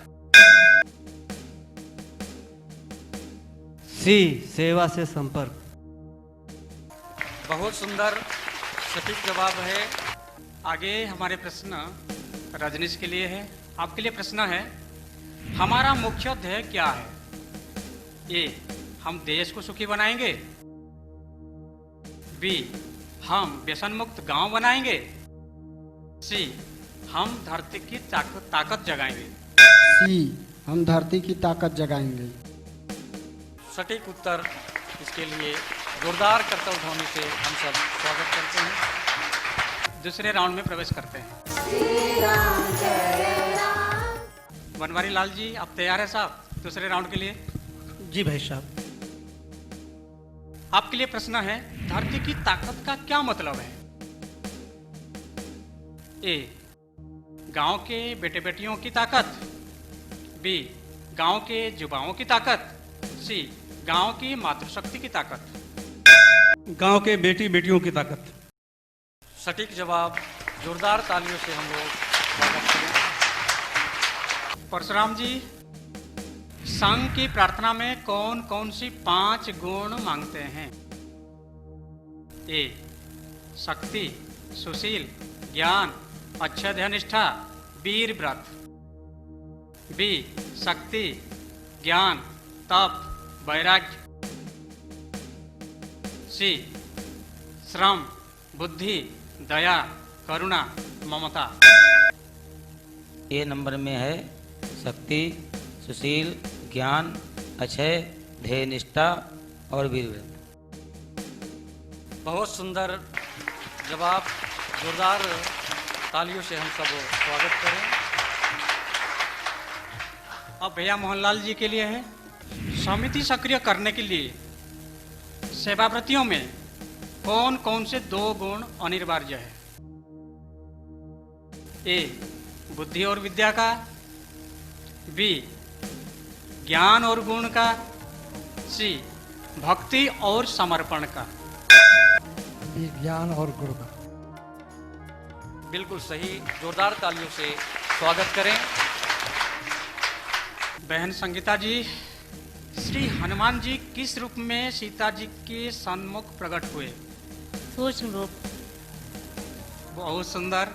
सी सेवा से संपर्क। बहुत सुंदर सटीक जवाब है। आगे हमारे प्रश्न रजनीश के लिए है। आपके लिए प्रश्न है, हमारा मुख्य ध्येय क्या है? ए हम देश को सुखी बनाएंगे, बी हम व्यसन मुक्त गांव बनाएंगे, सी हम धरती की ताकत जगाएंगे। सी हम धरती की ताकत जगाएंगे। सटीक उत्तर। इसके लिए जोरदार करतल ध्वनि से हम सब स्वागत करते हैं। दूसरे राउंड में प्रवेश करते हैं। बनवारी लाल जी, आप तैयार हैं साहब दूसरे राउंड के लिए? जी भाई साहब। आपके लिए प्रश्न है, धरती की ताकत का क्या मतलब है? ए गांव के बेटे बेटियों की ताकत, बी गांव के युवाओं की ताकत, सी गांव की मातृशक्ति की ताकत। गांव के बेटी बेटियों की ताकत। सटीक जवाब। जोरदार तालियों से हम लोग स्वागत करें। परशुराम जी, संघ की प्रार्थना में कौन कौन सी 5 गुण मांगते हैं? ए शक्ति, सुशील, ज्ञान, अच्छेध्य निष्ठा, वीर व्रत। बी शक्ति, ज्ञान, तप, वैराग्य। सी श्रम, बुद्धि, दया, करुणा, ममता। ए नंबर में है शक्ति, सुशील, ज्ञान, अक्षय, ध्येय निष्ठा और वीर। बहुत सुंदर जवाब। जोरदार तालियों से हम सब स्वागत करें। अब भैया मोहनलाल जी के लिए है। समिति सक्रिय करने के लिए सेवाव्रतियों में कौन कौन से 2 गुण अनिवार्य है? ए बुद्धि और विद्या का, बी ज्ञान और गुण का, सी भक्ति और समर्पण का। बी ज्ञान और गुण का। बिल्कुल सही। जोरदार तालियों से स्वागत करें। बहन संगीता जी, श्री हनुमान जी किस रूप में सीता जी के सन्मुख प्रकट हुए? सूक्ष्म रूप। बहुत सुंदर।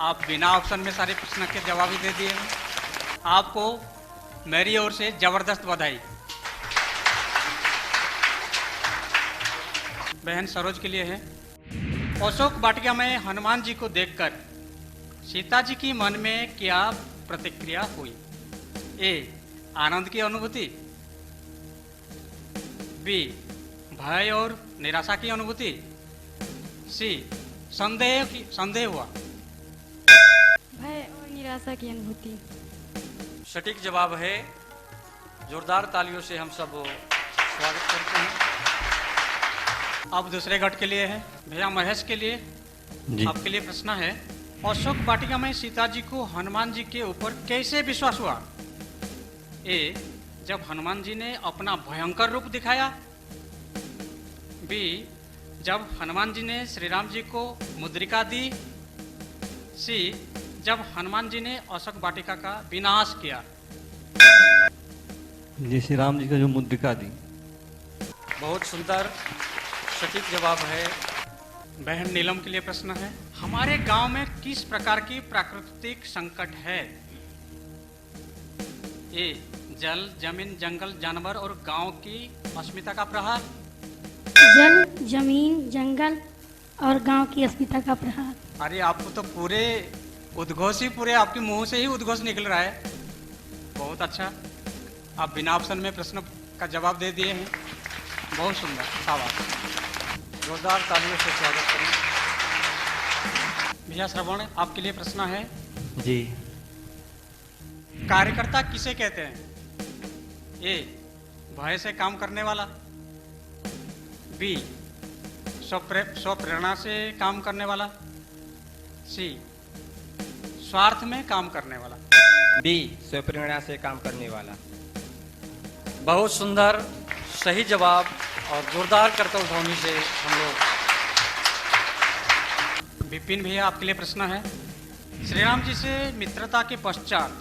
आप बिना ऑप्शन में सारे प्रश्न के जवाब ही दे दिए। आपको मेरी ओर से जबरदस्त बधाई। बहन सरोज के लिए है। अशोक वाटिका में हनुमान जी को देखकर सीता जी की मन में क्या प्रतिक्रिया हुई? ए आनंद की अनुभूति, बी भय और निराशा की अनुभूति, सी संदेह हुआ। भय और निराशा की अनुभूति। सटीक जवाब है। जोरदार तालियों से हम सब स्वागत करते हैं। अब दूसरे गढ़ के लिए है भैया महेश के लिए। आपके लिए प्रश्न है, अशोक वाटिका में सीता जी को हनुमान जी के ऊपर कैसे विश्वास हुआ? ए जब हनुमान जी ने अपना भयंकर रूप दिखाया, बी जब हनुमान जी ने श्री राम जी को मुद्रिका दी, सी जब हनुमान जी ने अशोक वाटिका का विनाश किया। जी श्री राम जी का जो मुद्रिका दी। बहुत सुंदर सटीक जवाब है। बहन नीलम के लिए प्रश्न है, हमारे गांव में किस प्रकार की प्राकृतिक संकट है? ए जल, जमीन, जंगल, जानवर और गांव की अस्मिता का प्रहार। जल, जमीन, जंगल और गांव की अस्मिता का प्रहार। अरे आपको तो पूरे उद्घोष ही पूरे आपके मुंह से ही उद्घोष निकल रहा है। बहुत अच्छा, आप बिना ऑप्शन में प्रश्न का जवाब दे दिए हैं। बहुत सुंदर, शाबाश। जोरदार तालियों से स्वागत करें। भैया श्रवण, आपके लिए प्रश्न है जी। कार्यकर्ता किसे कहते हैं? ए भय से काम करने वाला, बी स्वप्रेरणा से काम करने वाला, सी स्वार्थ में काम करने वाला। बी स्वप्रेरणा से काम करने वाला। बहुत सुंदर सही जवाब और जोरदार करतल ध्वनि से हम लोग। विपिन भैया, आपके लिए प्रश्न है, श्री राम जी से मित्रता के पश्चात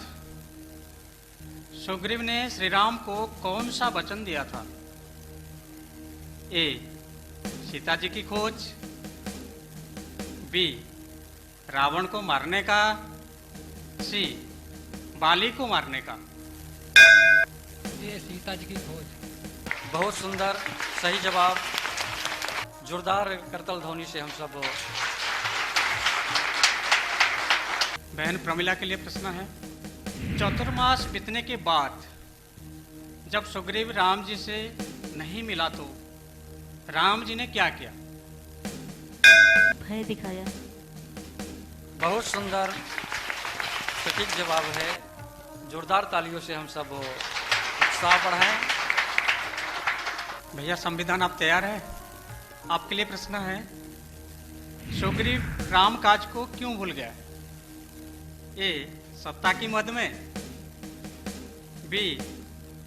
सुग्रीव ने श्री राम को कौन सा वचन दिया था? ए सीता जी की खोज, बी रावण को मारने का, सी बाली को मारने का। ये सीता जी की खोज। बहुत सुंदर सही जवाब। जोरदार करतल ध्वनि से हम सब। बहन प्रमिला के लिए प्रश्न है, चतुर्मास बीतने के बाद जब सुग्रीव राम जी से नहीं मिला तो राम जी ने क्या किया? भय दिखाया। बहुत सुंदर सटीक जवाब है। जोरदार तालियों से हम सब उत्साह बढ़ाएं। भैया संविधान, आप तैयार हैं? आपके लिए प्रश्न है, सुग्रीव राम काज को क्यों भूल गया? ए सत्ता की मद में, बी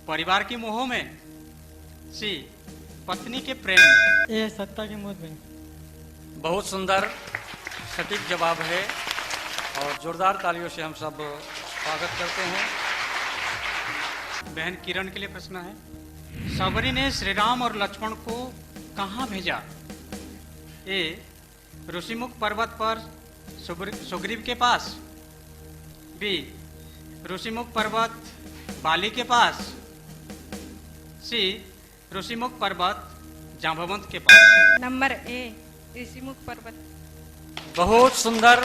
परिवार की मोह में, सी पत्नी के प्रेम में। ये सत्ता की मद में। बहुत सुंदर सटीक जवाब है और जोरदार तालियों से हम सब स्वागत करते हैं। बहन किरण के लिए प्रश्न है, सबरी ने श्री राम और लक्ष्मण को कहाँ भेजा? ए ऋषिमुख पर्वत पर सुग्रीव के पास, बी ऋषिमुख पर्वत बाली के पास, सी ऋषिमुख पर्वत जांबवंत के पास। नंबर ए ऋषिमुख पर्वत। बहुत सुंदर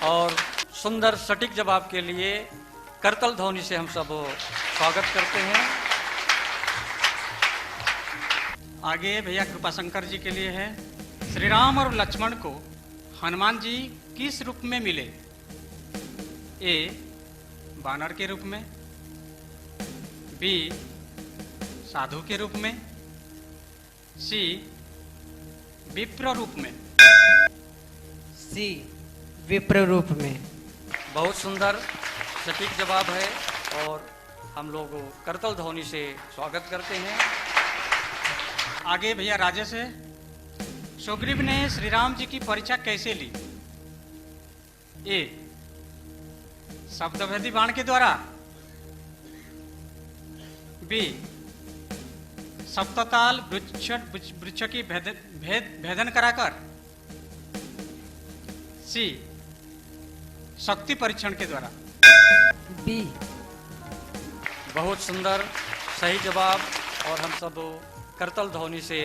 और सुंदर सटीक जवाब के लिए करतल ध्वनि से हम सब स्वागत करते हैं। आगे भैया कृपाशंकर जी के लिए है, श्री राम और लक्ष्मण को हनुमान जी किस रूप में मिले? ए बानर के रूप में, बी साधु के रूप में, सी विप्र रूप में, सी विप्र रूप में। बहुत सुंदर सटीक जवाब है और हम लोग करतल ध्वनि से स्वागत करते हैं। आगे भैया राजेश है, सुग्रीव ने श्री राम जी की परीक्षा कैसे ली? ए शब्दभेदी बाण के द्वारा, बी सप्तताल वृक्ष की भेदन कराकर, सी शक्ति परीक्षण के द्वारा। बी। बहुत सुंदर सही जवाब और हम सब करतल ध्वनि से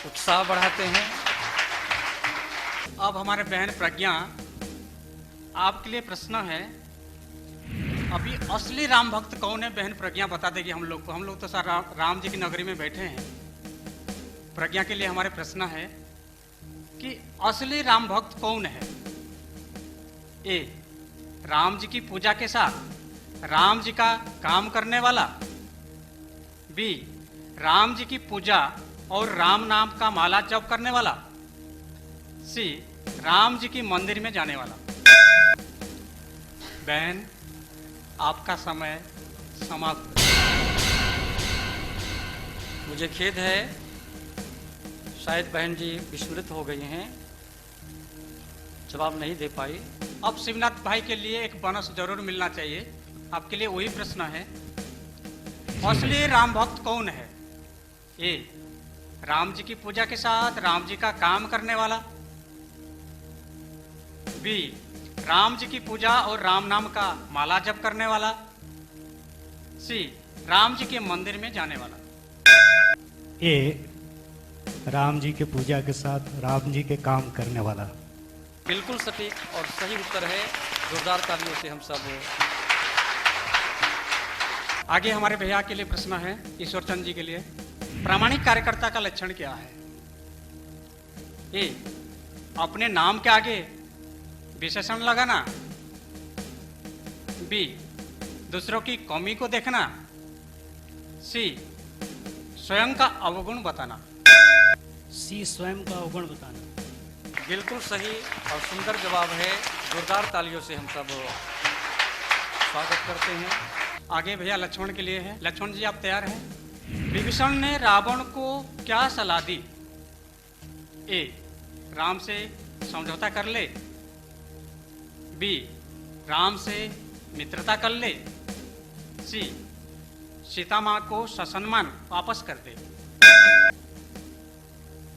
उत्साह बढ़ाते हैं। अब हमारे बहन प्रज्ञा, आपके लिए प्रश्न है, अभी असली राम भक्त कौन है बहन प्रज्ञा बता देगी हम लोग को। हम लोग तो सर राम जी की नगरी में बैठे हैं। प्रज्ञा के लिए हमारे प्रश्न है कि असली राम भक्त कौन है। ए, राम जी की पूजा के साथ राम जी का काम करने वाला। बी, राम जी की पूजा और राम नाम का माला जप करने वाला। सी, राम जी की मंदिर में जाने वाला। बहन, आपका समय समाप्त। मुझे खेद है, शायद बहन जी विस्मृत हो गई हैं, जवाब नहीं दे पाई। अब शिवनाथ भाई के लिए एक बोनस जरूर मिलना चाहिए। आपके लिए वही प्रश्न है, असली राम भक्त कौन है। ए, राम जी की पूजा के साथ राम जी का काम करने वाला। बी, राम जी की पूजा और राम नाम का माला जप करने वाला। सी, राम जी के मंदिर में जाने वाला। ए, राम जी के पूजा के साथ राम जी के काम करने वाला। बिल्कुल सटीक और सही उत्तर है। जोरदार तालियों से हम सब। आगे हमारे भैया के लिए प्रश्न है, ईश्वर चंद जी के लिए। प्रामाणिक कार्यकर्ता का लक्षण क्या है। ए, अपने नाम के आगे विशेषण लगाना। बी, दूसरों की कमी को देखना। सी, स्वयं का अवगुण बताना। सी, स्वयं का अवगुण बताना। बिल्कुल सही और सुंदर जवाब है। जोरदार तालियों से हम सब स्वागत करते हैं। आगे भैया लक्ष्मण के लिए है। लक्ष्मण जी, आप तैयार हैं। विभीषण ने रावण को क्या सलाह दी। ए, राम से समझौता कर ले। बी, राम से मित्रता कर ले। सी, सीता माँ को ससम्मान वापस कर दे।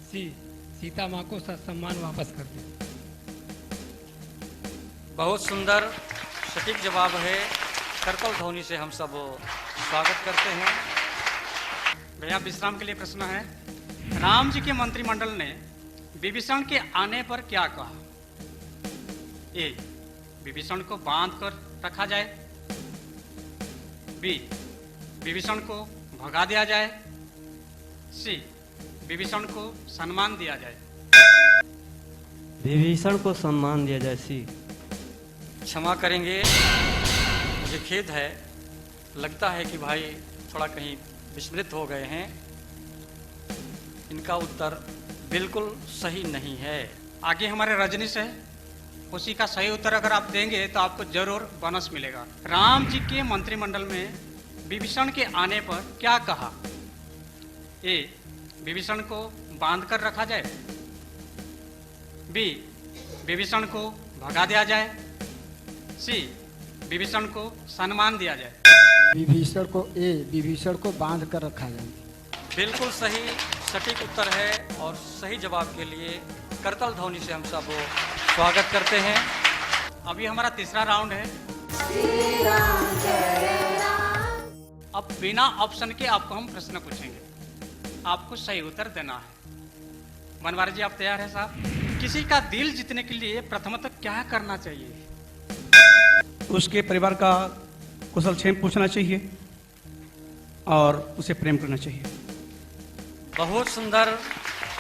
सी, सीता माँ को ससम्मान वापस कर दे। बहुत सुंदर सटीक जवाब है। करतल ध्वनि से हम सब स्वागत करते हैं। भैया विश्राम के लिए प्रश्न है, राम जी के मंत्रिमंडल ने विभीषण के आने पर क्या कहा। ए, विभीषण को बांध कर रखा जाए। बी, विभीषण को भगा दिया जाए। सी, विभीषण को सम्मान दिया जाए। विभीषण को सम्मान दिया जाए। सी। क्षमा करेंगे, मुझे खेद है, लगता है कि भाई थोड़ा कहीं विस्मृत हो गए हैं। इनका उत्तर बिल्कुल सही नहीं है। आगे हमारे रजनीश है, उसी का सही उत्तर अगर आप देंगे तो आपको जरूर बोनस मिलेगा। राम जी के मंत्रिमंडल में विभीषण के आने पर क्या कहा। ए, विभीषण को बांध कर रखा जाए। बी, विभीषण को भगा दिया जाए। सी, विभीषण को सम्मान दिया जाए। विभीषण को बांध कर रखा जाए। बिल्कुल सही सटीक उत्तर है और सही जवाब के लिए करतल ध्वनि से हम सब स्वागत करते हैं। अभी हमारा तीसरा राउंड है। अब बिना ऑप्शन के आपको हम प्रश्न पूछेंगे, आपको सही उत्तर देना है। बनवारी जी, आप तैयार हैं साहब। किसी का दिल जीतने के लिए प्रथमतः क्या करना चाहिए। उसके परिवार का कुशल क्षेम पूछना चाहिए और उसे प्रेम करना चाहिए। बहुत सुंदर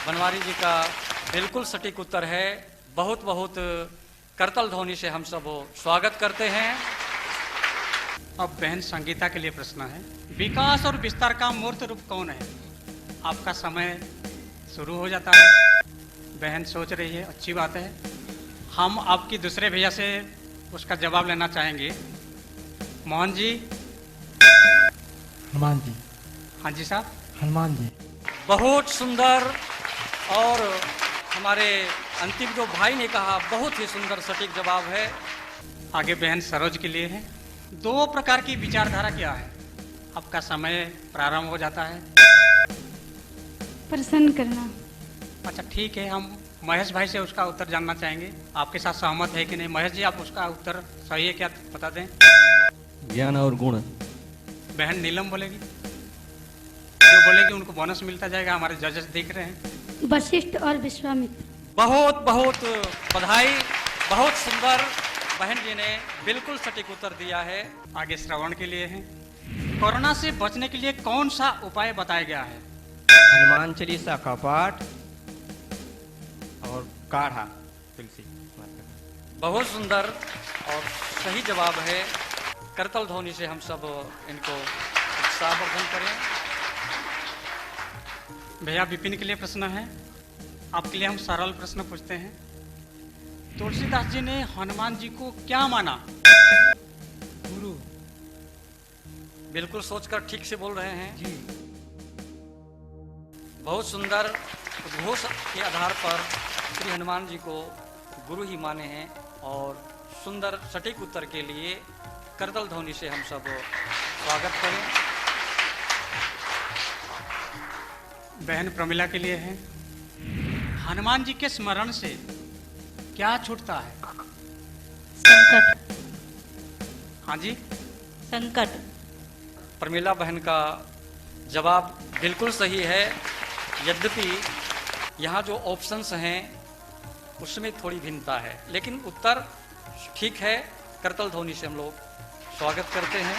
बनवारी जी का बिल्कुल सटीक उत्तर है। बहुत बहुत करतल ध्वनि से हम सब स्वागत करते हैं। अब बहन संगीता के लिए प्रश्न है, विकास और विस्तार का मूर्त रूप कौन है। आपका समय शुरू हो जाता है। बहन सोच रही है, अच्छी बात है। हम आपकी दूसरे भैया से उसका जवाब लेना चाहेंगे। मोहन जी। हनुमान जी। हाँ जी साहब। हनुमान जी। बहुत सुंदर। और हमारे अंतिम जो भाई ने कहा, बहुत ही सुंदर सटीक जवाब है। आगे बहन सरोज के लिए है, दो प्रकार की विचारधारा क्या है। आपका समय प्रारंभ हो जाता है। प्रसन्न करना। अच्छा ठीक है, हम महेश भाई से उसका उत्तर जानना चाहेंगे। आपके साथ सहमत है कि नहीं। महेश जी, आप उसका उत्तर सही है क्या बता दें। ज्ञान और गुण। बहन नीलम बोलेगी, जो बोलेगी उनको बोनस मिलता जाएगा। हमारे जजेस देख रहे हैं। वशिष्ठ और विश्वामित्र। बहुत बहुत बधाई। बहुत सुंदर बहन जी ने बिल्कुल सटीक उत्तर दिया है। आगे श्रवण के लिए है। कोरोना से बचने के लिए कौन सा उपाय बताया गया है? हनुमान चालीसा का पाठ और काढ़ा तुलसी। बहुत सुंदर और सही जवाब है। करतल ध्वनि से हम सब इनको उत्साहवर्धन करें। भैया विपिन के लिए प्रश्न है। आपके लिए हम सरल प्रश्न पूछते हैं। तुलसीदास जी ने हनुमान जी को क्या माना? गुरु। बिल्कुल सोचकर ठीक से बोल रहे हैं जी। बहुत सुंदर। उद्घोष के आधार पर श्री हनुमान जी को गुरु ही माने हैं और सुंदर सटीक उत्तर के लिए करतल ध्वनि से हम सब स्वागत करें। बहन प्रमिला के लिए है। हनुमान जी के स्मरण से क्या छूटता है? संकट। हाँ जी, संकट। प्रमिला बहन का जवाब बिल्कुल सही है। यद्यपि यहाँ जो ऑप्शंस हैं उसमें थोड़ी भिन्नता है, लेकिन उत्तर ठीक है। करतल ध्वनि से हम लोग स्वागत करते हैं।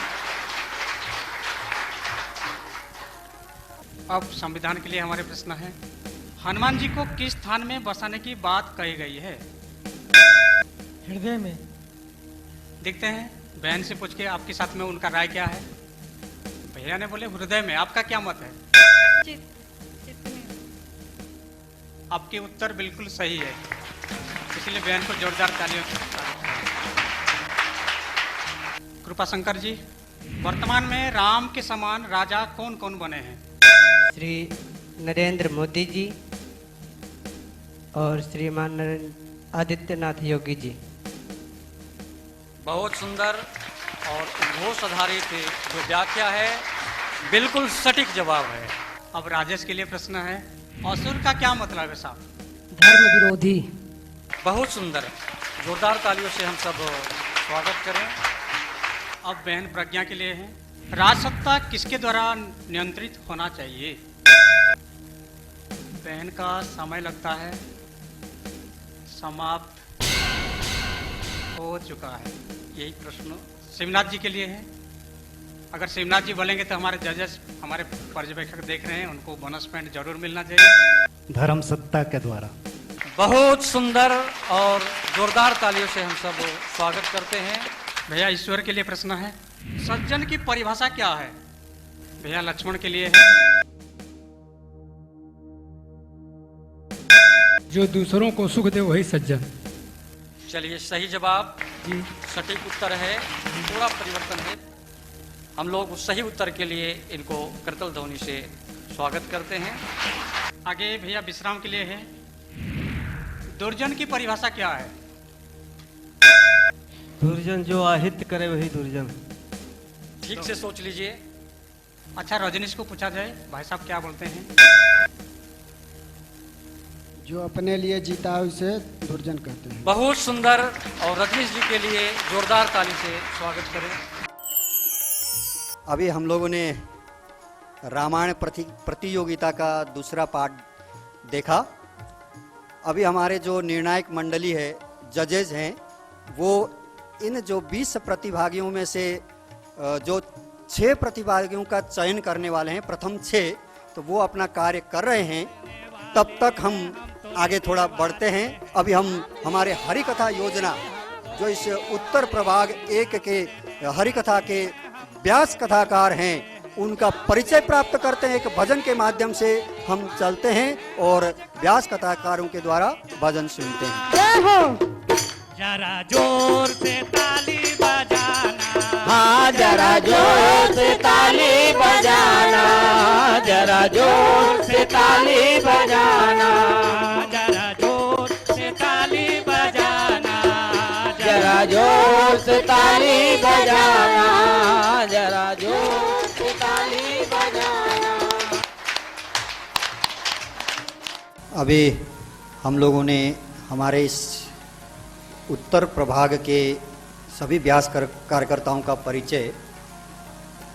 अब संविधान के लिए हमारे प्रश्न है। हनुमान जी को किस स्थान में बसाने की बात कही गई है? हृदय में। देखते हैं बहन से पूछ के आपके साथ में उनका राय क्या है। भैया ने बोले हृदय में। आपका क्या मत है? आपके उत्तर बिल्कुल सही है, इसलिए बहन को जोरदार तालियों से। कृपा शंकर जी, वर्तमान में राम के समान राजा कौन कौन बने हैं? श्री नरेंद्र मोदी जी और श्रीमान आदित्यनाथ योगी जी। बहुत सुंदर और उद्घोष आधारित जो व्याख्या है, बिल्कुल सटीक जवाब है। अब राजेश के लिए प्रश्न है। असुर का क्या मतलब है साहब? धर्म विरोधी। बहुत सुंदर। जोरदार तालियों से हम सब स्वागत करें। अब बहन प्रज्ञा के लिए है। राजसत्ता किसके द्वारा नियंत्रित होना चाहिए? बहन का समय लगता है समाप्त हो चुका है। यही प्रश्न शिवनाथ जी के लिए है। अगर शिवनाथ जी बोलेंगे तो हमारे जजेस, हमारे पर्यवेक्षक देख रहे हैं, उनको बोनस पॉइंट जरूर मिलना चाहिए। धर्म सत्ता के द्वारा। बहुत सुंदर और जोरदार तालियों से हम सब स्वागत करते हैं। भैया ईश्वर के लिए प्रश्न है। सज्जन की परिभाषा क्या है? भैया लक्ष्मण के लिए है। जो दूसरों को सुख दे वही सज्जन। चलिए, सही जवाब जी, सटीक उत्तर है। थोड़ा परिवर्तन है। हम लोग उस सही उत्तर के लिए इनको करतल ध्वनि से स्वागत करते हैं। आगे भैया विश्राम के लिए है। दुर्जन की परिभाषा क्या है? दुर्जन जो आहित करे वही दुर्जन। ठीक से सोच लीजिए। अच्छा, रजनीश को पूछा जाए, भाई साहब क्या बोलते हैं? जो अपने लिए जीता है उसे दुर्जन कहते हैं। बहुत सुंदर। और रजनीश जी के लिए जोरदार ताली से स्वागत करें। अभी हम लोगों ने रामायण प्रतियोगिता का दूसरा पार्ट देखा। अभी हमारे जो निर्णायक मंडली है, जजेज हैं, वो इन जो 20 प्रतिभागियों में से जो 6 प्रतिभागियों का चयन करने वाले हैं, प्रथम 6, तो वो अपना कार्य कर रहे हैं। तब तक हम आगे थोड़ा बढ़ते हैं। अभी हम हमारे हरिकथा योजना जो इस उत्तर प्रभाग 1 के हरिकथा के व्यास कथाकार हैं, उनका परिचय प्राप्त करते हैं। एक भजन के माध्यम से हम चलते हैं और व्यास कथाकारों के द्वारा भजन सुनते हैं। जय हो। जरा जोर से ताली बजाना, हाँ जरा जोर से ताली बजाना, जरा जोर से ताली बजाना, जरा जोर से ताली बजाना, जरा जोर से ताली बजाना, जरा जोर से ताली बजाना। अभी हम लोगों ने हमारे इस उत्तर प्रभाग के सभी व्यास कार्यकर्ताओं का परिचय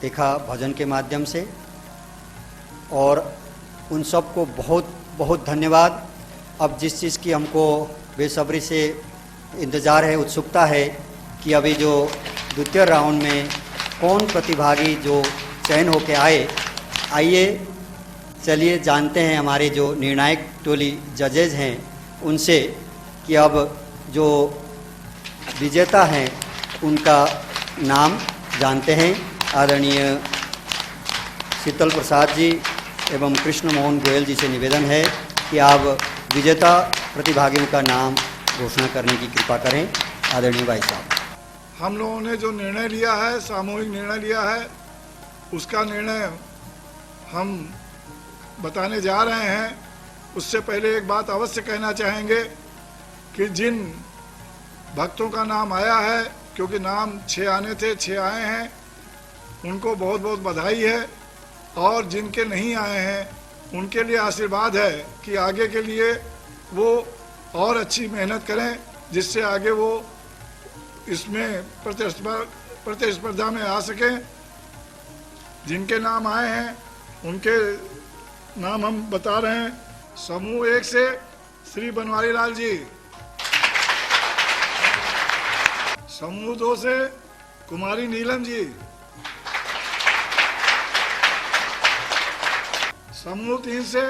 देखा भजन के माध्यम से, और उन सबको बहुत बहुत धन्यवाद। अब जिस चीज़ की हमको बेसब्री से इंतज़ार है, उत्सुकता है कि अभी जो द्वितीय राउंड में कौन प्रतिभागी जो चयन होके आए, आइए चलिए जानते हैं हमारे जो निर्णायक टोली जजेज हैं उनसे कि अब जो विजेता हैं उनका नाम जानते हैं। आदरणीय शीतल प्रसाद जी एवं कृष्ण मोहन गोयल जी से निवेदन है कि आप विजेता प्रतिभागियों का नाम घोषणा करने की कृपा करें। आदरणीय भाई साहब, हम लोगों ने जो निर्णय लिया है, सामूहिक निर्णय लिया है, उसका निर्णय हम बताने जा रहे हैं। उससे पहले एक बात अवश्य कहना चाहेंगे कि जिन भक्तों का नाम आया है, क्योंकि नाम 6 आने थे, 6 आए हैं, उनको बहुत बहुत बधाई है। और जिनके नहीं आए हैं उनके लिए आशीर्वाद है कि आगे के लिए वो और अच्छी मेहनत करें, जिससे आगे वो इसमें प्रतिस्पर्धा में आ सकें। जिनके नाम आए हैं उनके नाम हम बता रहे हैं। समूह 1 से श्री बनवारी लाल जी, समूह 2 से कुमारी नीलम जी, समूह 3 से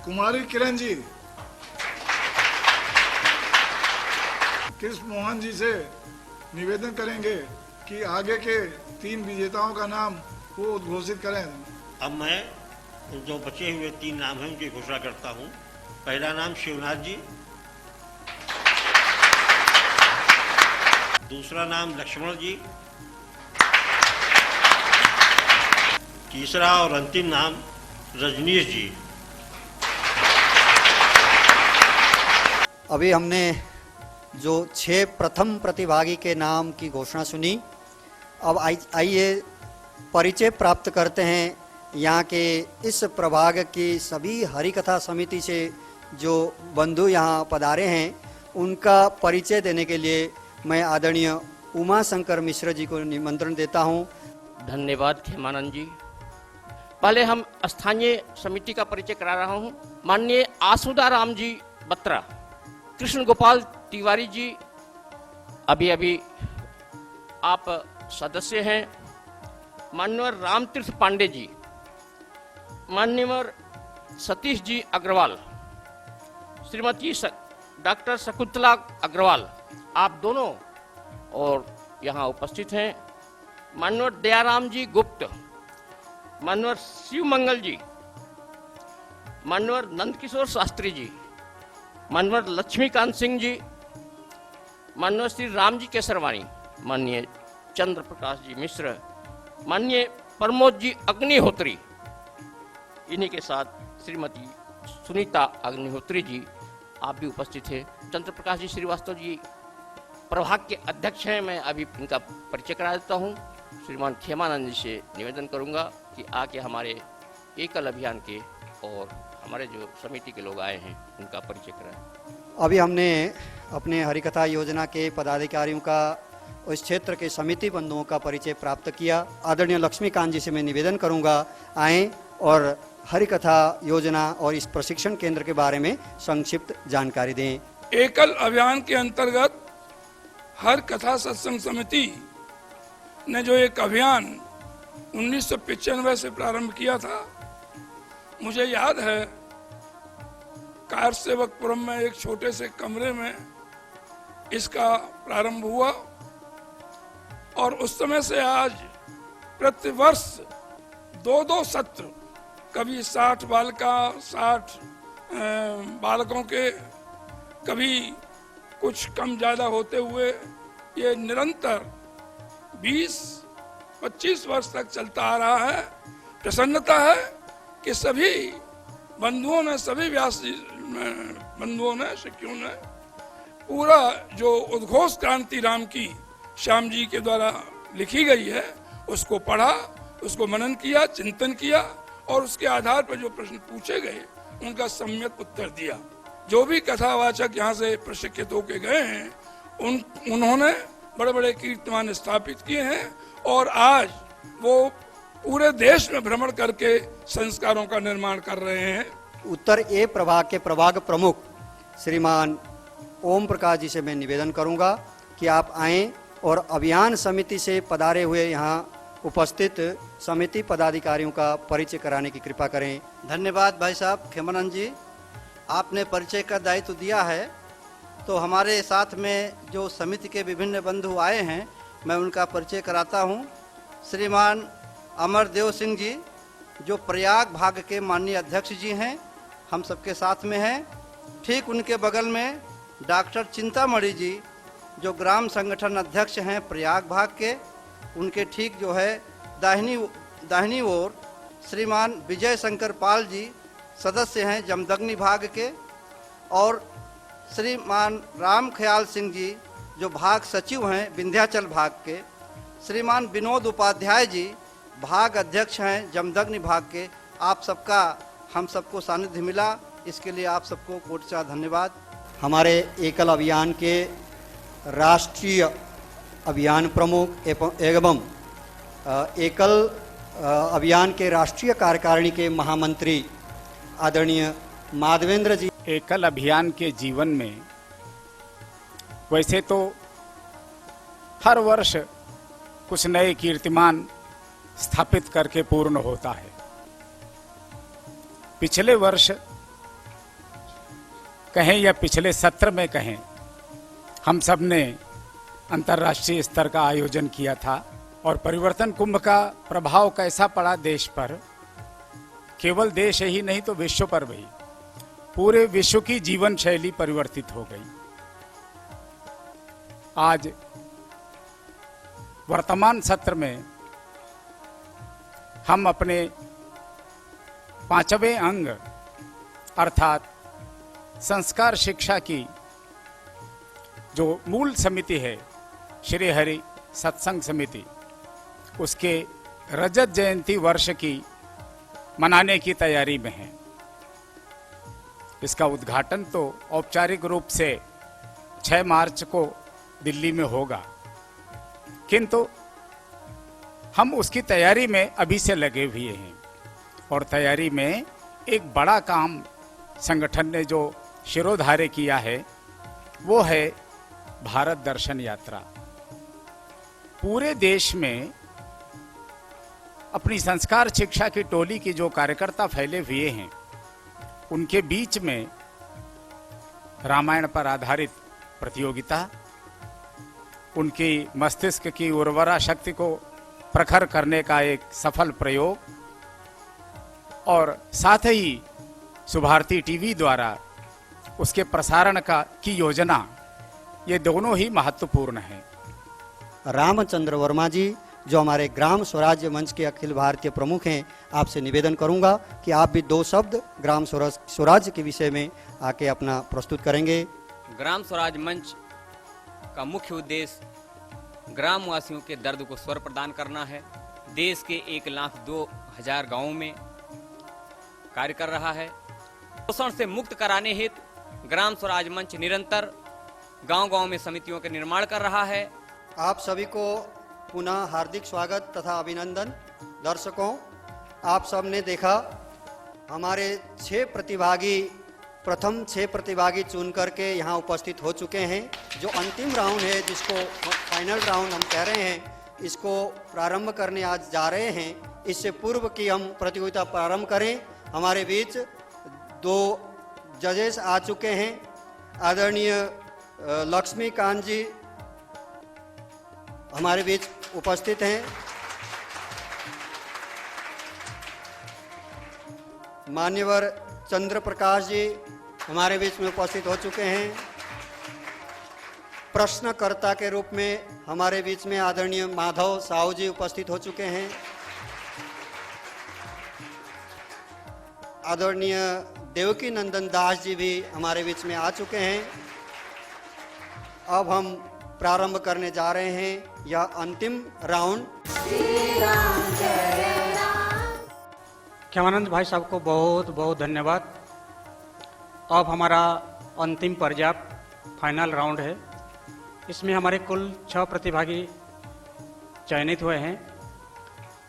कुमारी किरण जी, कृष्ण मोहन जी से निवेदन करेंगे कि आगे के 3 विजेताओं का नाम वो उद्घोषित करें। अब मैं जो बचे हुए 3 नाम हैं उनकी घोषणा करता हूं। पहला नाम शिवनाथ जी, दूसरा नाम लक्ष्मण जी, तीसरा और अंतिम नाम रजनीश जी। अभी हमने जो 6 प्रथम प्रतिभागी के नाम की घोषणा सुनी। अब आइए परिचय प्राप्त करते हैं यहाँ के इस प्रभाग की सभी हरिकथा समिति से जो बंधु यहाँ पधारे हैं, उनका परिचय देने के लिए मैं आदरणीय उमा शंकर मिश्र जी को निमंत्रण देता हूँ। धन्यवाद खेमानंद जी। पहले हम स्थानीय समिति का परिचय करा रहा हूँ। माननीय आसुदा राम जी बत्रा, कृष्ण गोपाल तिवारी जी अभी आप सदस्य हैं। माननीय रामतीर्थ पांडे जी, माननीय सतीश जी अग्रवाल, श्रीमती डॉक्टर शकुंतला अग्रवाल, आप दोनों और यहाँ उपस्थित हैं। माननीय दयाराम जी गुप्त, माननीय शिव मंगल जी, माननीय नंदकिशोर शास्त्री जी, माननीय लक्ष्मीकांत सिंह जी, माननीय श्री राम जी केसरवाणी, माननीय चंद्र प्रकाश जी मिश्र, माननीय प्रमोद जी अग्निहोत्री, इन्हीं के साथ श्रीमती सुनीता अग्निहोत्री जी आप भी उपस्थित हैं। चंद्र प्रकाश जी श्रीवास्तव जी प्रभाग के अध्यक्ष हैं। मैं अभी इनका परिचय करा देता हूं। श्रीमान खेमानंद जी से निवेदन करूंगा कि आके हमारे एकल अभियान के और हमारे जो समिति के लोग आए हैं उनका परिचय कराएं। अभी हमने अपने हरिकथा योजना के पदाधिकारियों का, उस क्षेत्र के समिति बंधुओं का परिचय प्राप्त किया। आदरणीय लक्ष्मीकांत जी से मैं निवेदन करूंगा आएँ और हरिकथा योजना और इस प्रशिक्षण केंद्र के बारे में संक्षिप्त जानकारी दें। एकल अभियान के अंतर्गत हर कथा सत्संग समिति ने जो एक अभियान 1995 से प्रारंभ किया था, मुझे याद है कार सेवकपुरम में एक छोटे से कमरे में इसका प्रारंभ हुआ और उस समय से आज प्रतिवर्ष 2-2 सत्र, कभी 60 बालिका 60 बालकों के, कभी कुछ कम ज्यादा होते हुए ये निरंतर 20-25 वर्ष तक चलता आ रहा है। प्रसन्नता है कि सभी बंधुओं ने, सभी व्यास बंधुओं ने, शिष्यों ने पूरा जो उद्घोष क्रांति राम की श्याम जी के द्वारा लिखी गई है उसको पढ़ा, उसको मनन किया, चिंतन किया और उसके आधार पर जो प्रश्न पूछे गए उनका सम्यक उत्तर दिया। जो भी कथावाचक यहाँ से प्रशिक्षित होके गए हैं उन्होंने बड़े बड़े कीर्तिमान स्थापित किए हैं और आज वो पूरे देश में भ्रमण करके संस्कारों का निर्माण कर रहे हैं। उत्तर ए प्रभाग के प्रभाग प्रमुख श्रीमान ओम प्रकाश जी से मैं निवेदन करूंगा कि आप आएं और अभियान समिति से पधारे हुए यहाँ उपस्थित समिति पदाधिकारियों का परिचय कराने की कृपा करें। धन्यवाद भाई साहब खेमानंद जी, आपने परिचय का दायित्व दिया है। तो हमारे साथ में जो समिति के विभिन्न बंधु आए हैं, मैं उनका परिचय कराता हूं। श्रीमान अमरदेव सिंह जी, जो प्रयाग भाग के माननीय अध्यक्ष जी हैं, हम सबके साथ में हैं। ठीक उनके बगल में डॉक्टर चिंतामणि जी, जो ग्राम संगठन अध्यक्ष हैं प्रयाग भाग के, उनके ठीक जो है दाहिनी ओर श्रीमान विजय शंकर पाल जी, सदस्य हैं जमदग्नि भाग के, और श्रीमान राम ख्याल सिंह जी, जो भाग सचिव हैं विंध्याचल भाग के, श्रीमान विनोद उपाध्याय जी, भाग अध्यक्ष हैं जमदग्नि भाग के। आप सबका हम सबको सानिध्य मिला, इसके लिए आप सबको कोटचा धन्यवाद। हमारे एकल अभियान के राष्ट्रीय अभियान प्रमुख एवं एकल अभियान के राष्ट्रीय कार्यकारिणी के महामंत्री आदरणीय माधवेंद्र जी। एकल अभियान के जीवन में वैसे तो हर वर्ष कुछ नए कीर्तिमान स्थापित करके पूर्ण होता है। पिछले वर्ष कहें या पिछले सत्र में कहें, हम सब ने अंतर्राष्ट्रीय स्तर का आयोजन किया था और परिवर्तन कुंभ का प्रभाव कैसा पड़ा देश पर, केवल देश ही नहीं तो विश्व पर भी, पूरे विश्व की जीवन शैली परिवर्तित हो गई। आज वर्तमान सत्र में हम अपने 5वें अंग अर्थात संस्कार शिक्षा की जो मूल समिति है श्री हरि सत्संग समिति, उसके रजत जयंती वर्ष की मनाने की तैयारी में है। इसका उद्घाटन तो औपचारिक रूप से 6 मार्च को दिल्ली में होगा, किंतु हम उसकी तैयारी में अभी से लगे हुए हैं। और तैयारी में एक बड़ा काम संगठन ने जो शिरोधार्य किया है वो है भारत दर्शन यात्रा। पूरे देश में अपनी संस्कार शिक्षा की टोली के जो कार्यकर्ता फैले हुए हैं, उनके बीच में रामायण पर आधारित प्रतियोगिता, उनकी मस्तिष्क की उर्वरा शक्ति को प्रखर करने का एक सफल प्रयोग, और साथ ही सुभारती टीवी द्वारा उसके प्रसारण की योजना, ये दोनों ही महत्वपूर्ण हैं। रामचंद्र वर्मा जी, जो हमारे ग्राम स्वराज्य मंच के अखिल भारतीय प्रमुख हैं, आपसे निवेदन करूंगा कि आप भी 2 शब्द ग्राम स्वराज्य के विषय में आके अपना प्रस्तुत करेंगे। ग्राम स्वराज मंच का मुख्य उद्देश्य ग्रामवासियों के दर्द को स्वर प्रदान करना है। देश के 1,02,000 गांवों में कार्य कर रहा है। शोषण से मुक्त कराने हेतु ग्राम स्वराज मंच निरंतर गांव-गांव में समितियों के निर्माण कर रहा है। आप सभी को पुनः हार्दिक स्वागत तथा अभिनंदन। दर्शकों, आप सब ने देखा हमारे 6 प्रतिभागी, प्रथम 6 प्रतिभागी चुन करके यहाँ उपस्थित हो चुके हैं। जो अंतिम राउंड है, जिसको फाइनल राउंड हम कह रहे हैं, इसको प्रारंभ करने आज जा रहे हैं। इससे पूर्व कि हम प्रतियोगिता प्रारंभ करें, हमारे बीच 2 जजेस आ चुके हैं। आदरणीय लक्ष्मीकांत जी हमारे बीच उपस्थित हैं। मान्यवर चंद्र प्रकाश जी हमारे बीच में उपस्थित हो चुके हैं। प्रश्नकर्ता के रूप में हमारे बीच में आदरणीय माधव साहू जी उपस्थित हो चुके हैं। आदरणीय देवकी नंदन दास जी भी हमारे बीच में आ चुके हैं। अब हम प्रारंभ करने जा रहे हैं यह अंतिम राउंड। खेमानंद भाई साहब को बहुत बहुत धन्यवाद। अब हमारा अंतिम पर्याप्त फाइनल राउंड है। इसमें हमारे कुल 6 प्रतिभागी चयनित हुए हैं।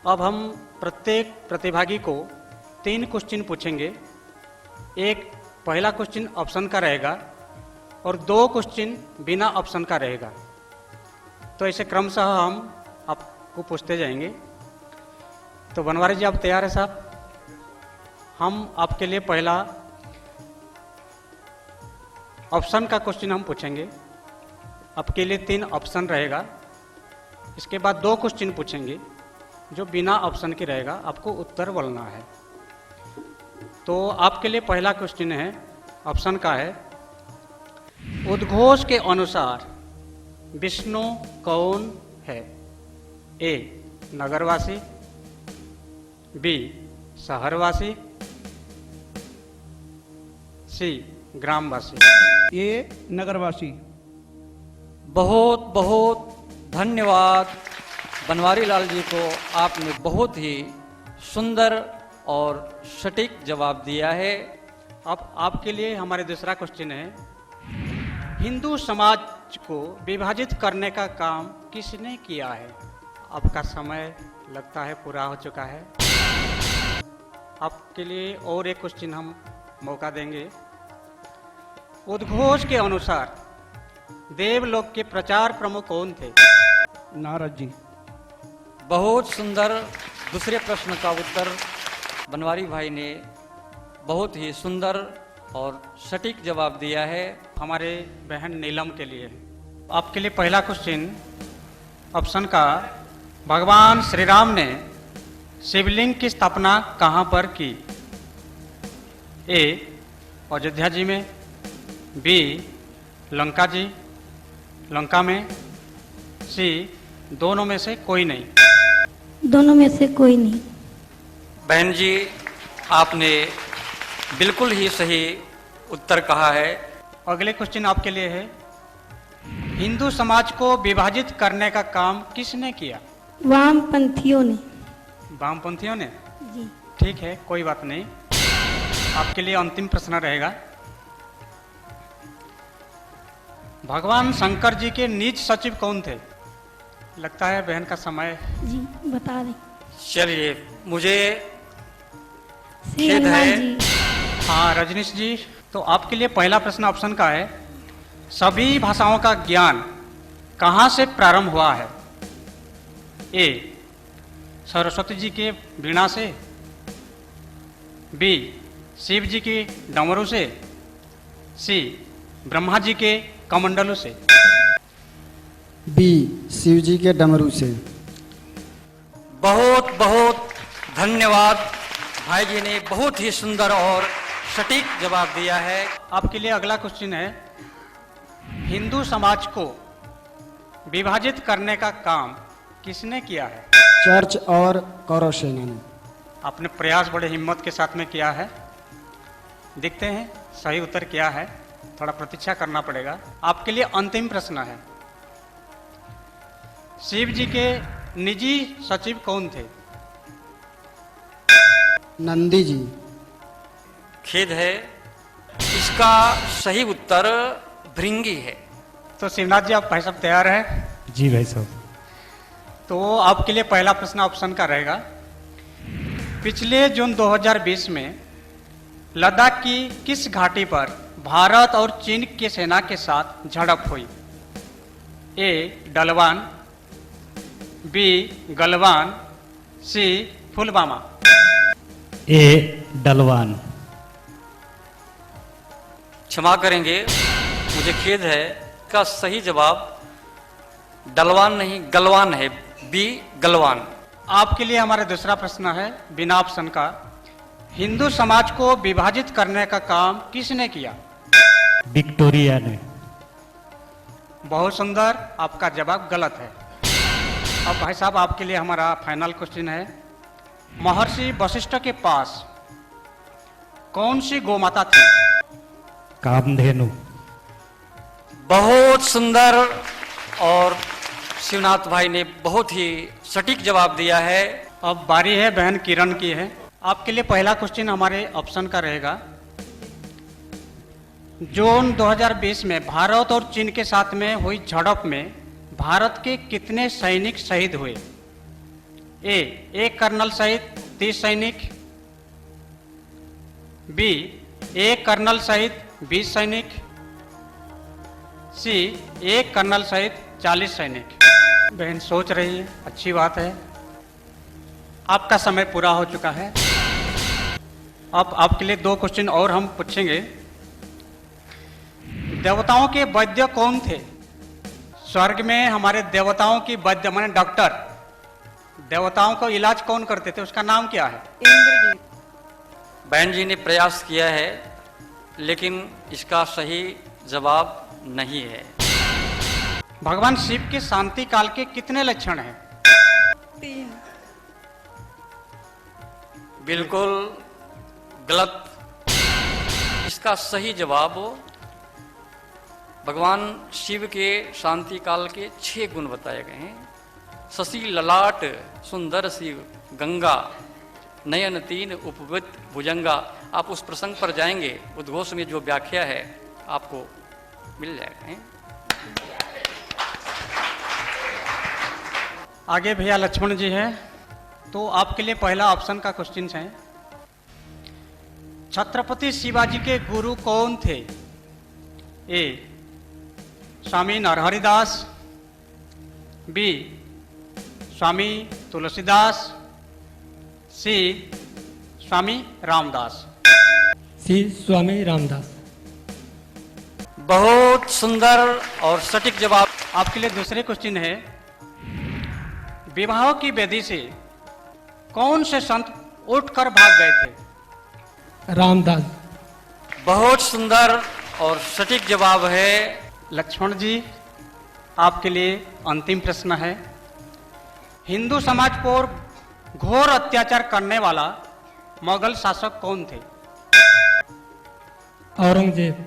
अब हम प्रत्येक प्रतिभागी को 3 क्वेश्चन पूछेंगे। एक पहला क्वेश्चन ऑप्शन का रहेगा और 2 क्वेश्चन बिना ऑप्शन का रहेगा। तो ऐसे क्रमशः हम आपको पूछते जाएंगे। तो बनवारी जी, आप तैयार है साहब? हम आपके लिए पहला ऑप्शन का क्वेश्चन हम पूछेंगे। आपके लिए 3 ऑप्शन रहेगा। इसके बाद 2 क्वेश्चन पूछेंगे जो बिना ऑप्शन के रहेगा, आपको उत्तर बोलना है। तो आपके लिए पहला क्वेश्चन है, ऑप्शन का है, उद्घोष के अनुसार विष्णु कौन है? ए नगरवासी, बी शहरवासी, सी ग्रामवासी। ये नगरवासी। बहुत बहुत धन्यवाद बनवारी लाल जी को, आपने बहुत ही सुंदर और सटीक जवाब दिया है। अब आपके लिए हमारे दूसरा क्वेश्चन है, हिंदू समाज को विभाजित करने का काम किसने किया है? आपका समय लगता है पूरा हो चुका है। आपके लिए और एक क्वेश्चन हम मौका देंगे। उद्घोष के अनुसार देवलोक के प्रचार प्रमुख कौन थे? नारद जी। बहुत सुंदर। दूसरे प्रश्न का उत्तर बनवारी भाई ने बहुत ही सुंदर और सटीक जवाब दिया है। हमारे बहन नीलम के लिए आपके लिए पहला क्वेश्चन ऑप्शन का, भगवान श्री राम ने शिवलिंग की स्थापना कहाँ पर की? ए अयोध्या जी में, बी लंका में, सी दोनों में से कोई नहीं। दोनों में से कोई नहीं। बहन जी, आपने बिल्कुल ही सही उत्तर कहा है। अगले क्वेश्चन आपके लिए है, हिंदू समाज को विभाजित करने का काम किसने किया? वामपंथियों ने। वामपंथियों ने? जी। ठीक है, कोई बात नहीं। आपके लिए अंतिम प्रश्न रहेगा, भगवान शंकर जी के निज सचिव कौन थे? लगता है बहन का समय। जी बता दें। चलिए, मुझे श्री खेद हनुमान है। जी। हाँ रजनीश जी, तो आपके लिए पहला प्रश्न ऑप्शन का है, सभी भाषाओं का ज्ञान कहाँ से प्रारंभ हुआ है? ए सरस्वती जी के वीणा से, बी शिव जी के डमरू से, सी ब्रह्मा जी के कमंडलों से। बी शिव जी के डमरू से। बहुत बहुत धन्यवाद, भाई जी ने बहुत ही सुंदर और सटीक जवाब दिया है। आपके लिए अगला क्वेश्चन है, हिंदू समाज को विभाजित करने का काम किसने किया है? चर्च और कौरव सेना ने। आपने प्रयास बड़े हिम्मत के साथ में किया है। देखते हैं सही उत्तर क्या है, थोड़ा प्रतीक्षा करना पड़ेगा। आपके लिए अंतिम प्रश्न है, शिव जी के निजी सचिव कौन थे? नंदी जी। खेद है, इसका सही उत्तर भृंगी है। तो शिवनाथ जी, आप भाई साहब तैयार हैं? जी भाई साहब। तो आपके लिए पहला प्रश्न ऑप्शन का रहेगा, पिछले जून 2020 में लद्दाख की किस घाटी पर भारत और चीन की सेना के साथ झड़प हुई? ए डलवान, बी गलवान, सी पुलवामा। ए डलवान। क्षमा करेंगे, मुझे खेद है, का सही जवाब डलवान नहीं गलवान है, बी गलवान। आपके लिए हमारा दूसरा प्रश्न है बिना ऑप्शन का, हिंदू समाज को विभाजित करने का काम किसने किया? विक्टोरिया ने। बहुत सुंदर, आपका जवाब गलत है। अब भाई साहब, आपके लिए हमारा फाइनल क्वेश्चन है, महर्षि वशिष्ठ के पास कौन सी गोमाता थी? कामधेनु। बहुत सुंदर, और शिवनाथ भाई ने बहुत ही सटीक जवाब दिया है। अब बारी है बहन किरण की है। आपके लिए पहला क्वेश्चन हमारे ऑप्शन का रहेगा, जून 2020 में भारत और चीन के साथ में हुई झड़प में भारत के कितने सैनिक शहीद हुए? ए एक कर्नल सहित 30 सैनिक, बी एक कर्नल सहित 20 सैनिक, सी एक कर्नल सहित 40 सैनिक। बहन सोच रही है, अच्छी बात है। आपका समय पूरा हो चुका है। अब आपके लिए 2 क्वेश्चन और हम पूछेंगे। देवताओं के वैद्य कौन थे? स्वर्ग में हमारे देवताओं की वैद्य माने डॉक्टर, देवताओं का इलाज कौन करते थे, उसका नाम क्या है? बहन जी ने प्रयास किया है, लेकिन इसका सही जवाब नहीं है। भगवान शिव के शांति काल के कितने लक्षण हैं? 3। बिल्कुल गलत। इसका सही जवाब भगवान शिव के शांति काल के 6 गुण बताए गए हैं। शशि ललाट सुंदर शिव, गंगा नयन 3 उपवित भुजंगा। आप उस प्रसंग पर जाएंगे, उद्घोष में जो व्याख्या है आपको मिल जाएगा। आगे भैया लक्ष्मण जी हैं, तो आपके लिए पहला ऑप्शन का क्वेश्चन है। छत्रपति शिवाजी के गुरु कौन थे? ए स्वामी नरहरिदास, बी स्वामी तुलसीदास, सी स्वामी रामदास। सी स्वामी रामदास। बहुत सुंदर और सटीक जवाब। आपके लिए दूसरे क्वेश्चन है। विवाह की वेदी से कौन से संत उठकर भाग गए थे? रामदास। बहुत सुंदर और सटीक जवाब है। लक्ष्मण जी, आपके लिए अंतिम प्रश्न है। हिंदू समाज पर घोर अत्याचार करने वाला मुगल शासक कौन थे? औरंगजेब।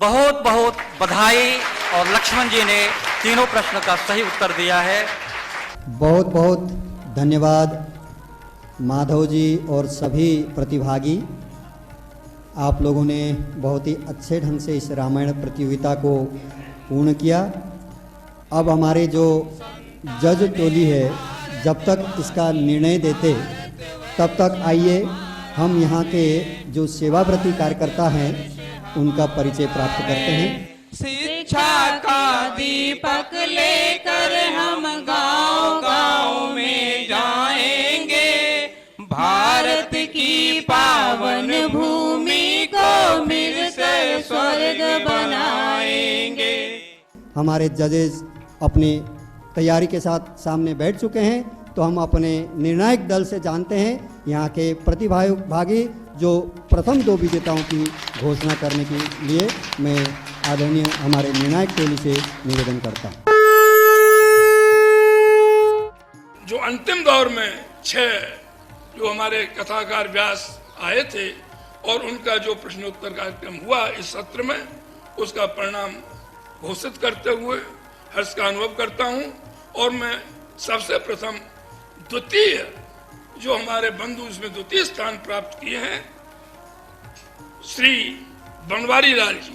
बहुत बहुत बधाई, और लक्ष्मण जी ने तीनों प्रश्न का सही उत्तर दिया है। बहुत बहुत धन्यवाद माधव जी और सभी प्रतिभागी। आप लोगों ने बहुत ही अच्छे ढंग से इस रामायण प्रतियोगिता को पूर्ण किया। अब हमारे जो जज टोली है, जब तक इसका निर्णय देते तब तक आइए हम यहाँ के जो सेवाव्रती कार्यकर्ता हैं उनका परिचय प्राप्त करते हैं। शिक्षा का दीपक लेकर हम गांव गांव में जाएंगे, भारत की पावन भूमि को मिलकर स्वर्ग बनाएंगे। हमारे जजेस अपनी तैयारी के साथ सामने बैठ चुके हैं, तो हम अपने निर्णायक दल से जानते हैं यहाँ के प्रतिभागी जो प्रथम 2 विजेताओं की घोषणा करने के लिए मैं आदरणीय हमारे निर्णायक टोली से निवेदन करता हूँ। जो अंतिम दौर में 6 जो हमारे कथाकार व्यास आए थे और उनका जो प्रश्नोत्तर कार्यक्रम हुआ इस सत्र में, उसका परिणाम घोषित करते हुए हर्ष का अनुभव करता हूं। और मैं सबसे प्रथम द्वितीय जो हमारे बंधु इसमें द्वितीय स्थान प्राप्त किए हैं, श्री बनवारी लाल जी।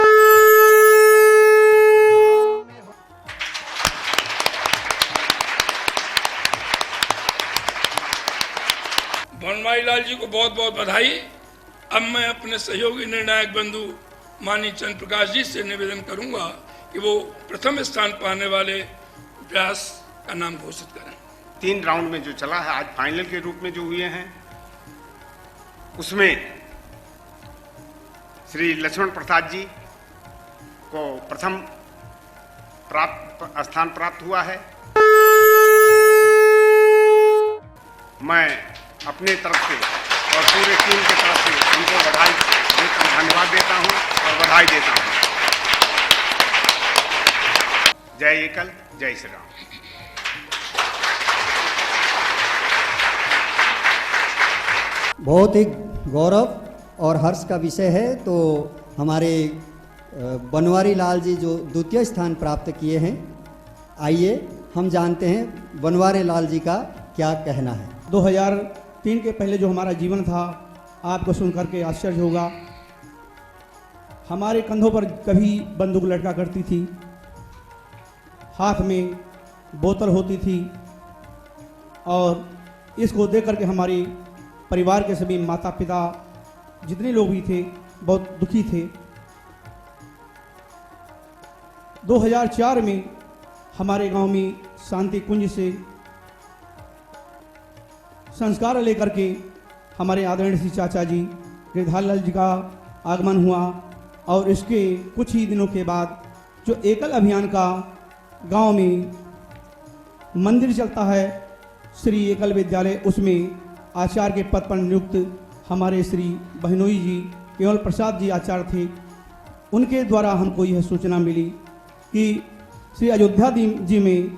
बनवारी लाल जी को बहुत बहुत बधाई। अब मैं अपने सहयोगी निर्णायक बंधु माननीय चंद्र प्रकाश जी से निवेदन करूंगा कि वो प्रथम स्थान पाने वाले व्यास का नाम घोषित करें। 3 राउंड में जो चला है, आज फाइनल के रूप में जो हुए हैं, उसमें श्री लक्ष्मण प्रसाद जी को प्रथम स्थान प्राप्त हुआ है। मैं अपने तरफ से और पूरे टीम के तरफ से उनको बधाई धन्यवाद देता हूं और बधाई देता हूं। जय एकल, जय श्री राम। बहुत ही गौरव और हर्ष का विषय है। तो हमारे बनवारी लाल जी जो द्वितीय स्थान प्राप्त किए हैं, आइए हम जानते हैं बनवारी लाल जी का क्या कहना है। 2003 के पहले जो हमारा जीवन था, आपको सुन करके आश्चर्य होगा। हमारे कंधों पर कभी बंदूक लटका करती थी, हाथ में बोतल होती थी, और इसको देख करके हमारी परिवार के सभी माता पिता जितने लोग भी थे बहुत दुखी थे। 2004 में हमारे गांव में शांति कुंज से संस्कार लेकर के हमारे आदरणीय श्री चाचा जी गिरधारी लाल जी का आगमन हुआ और इसके कुछ ही दिनों के बाद जो एकल अभियान का गांव में मंदिर चलता है श्री एकल विद्यालय, उसमें आचार्य के पद पर नियुक्त हमारे श्री बहनोई जी केवल प्रसाद जी आचार्य थे। उनके द्वारा हमको यह सूचना मिली कि श्री अयोध्या जी में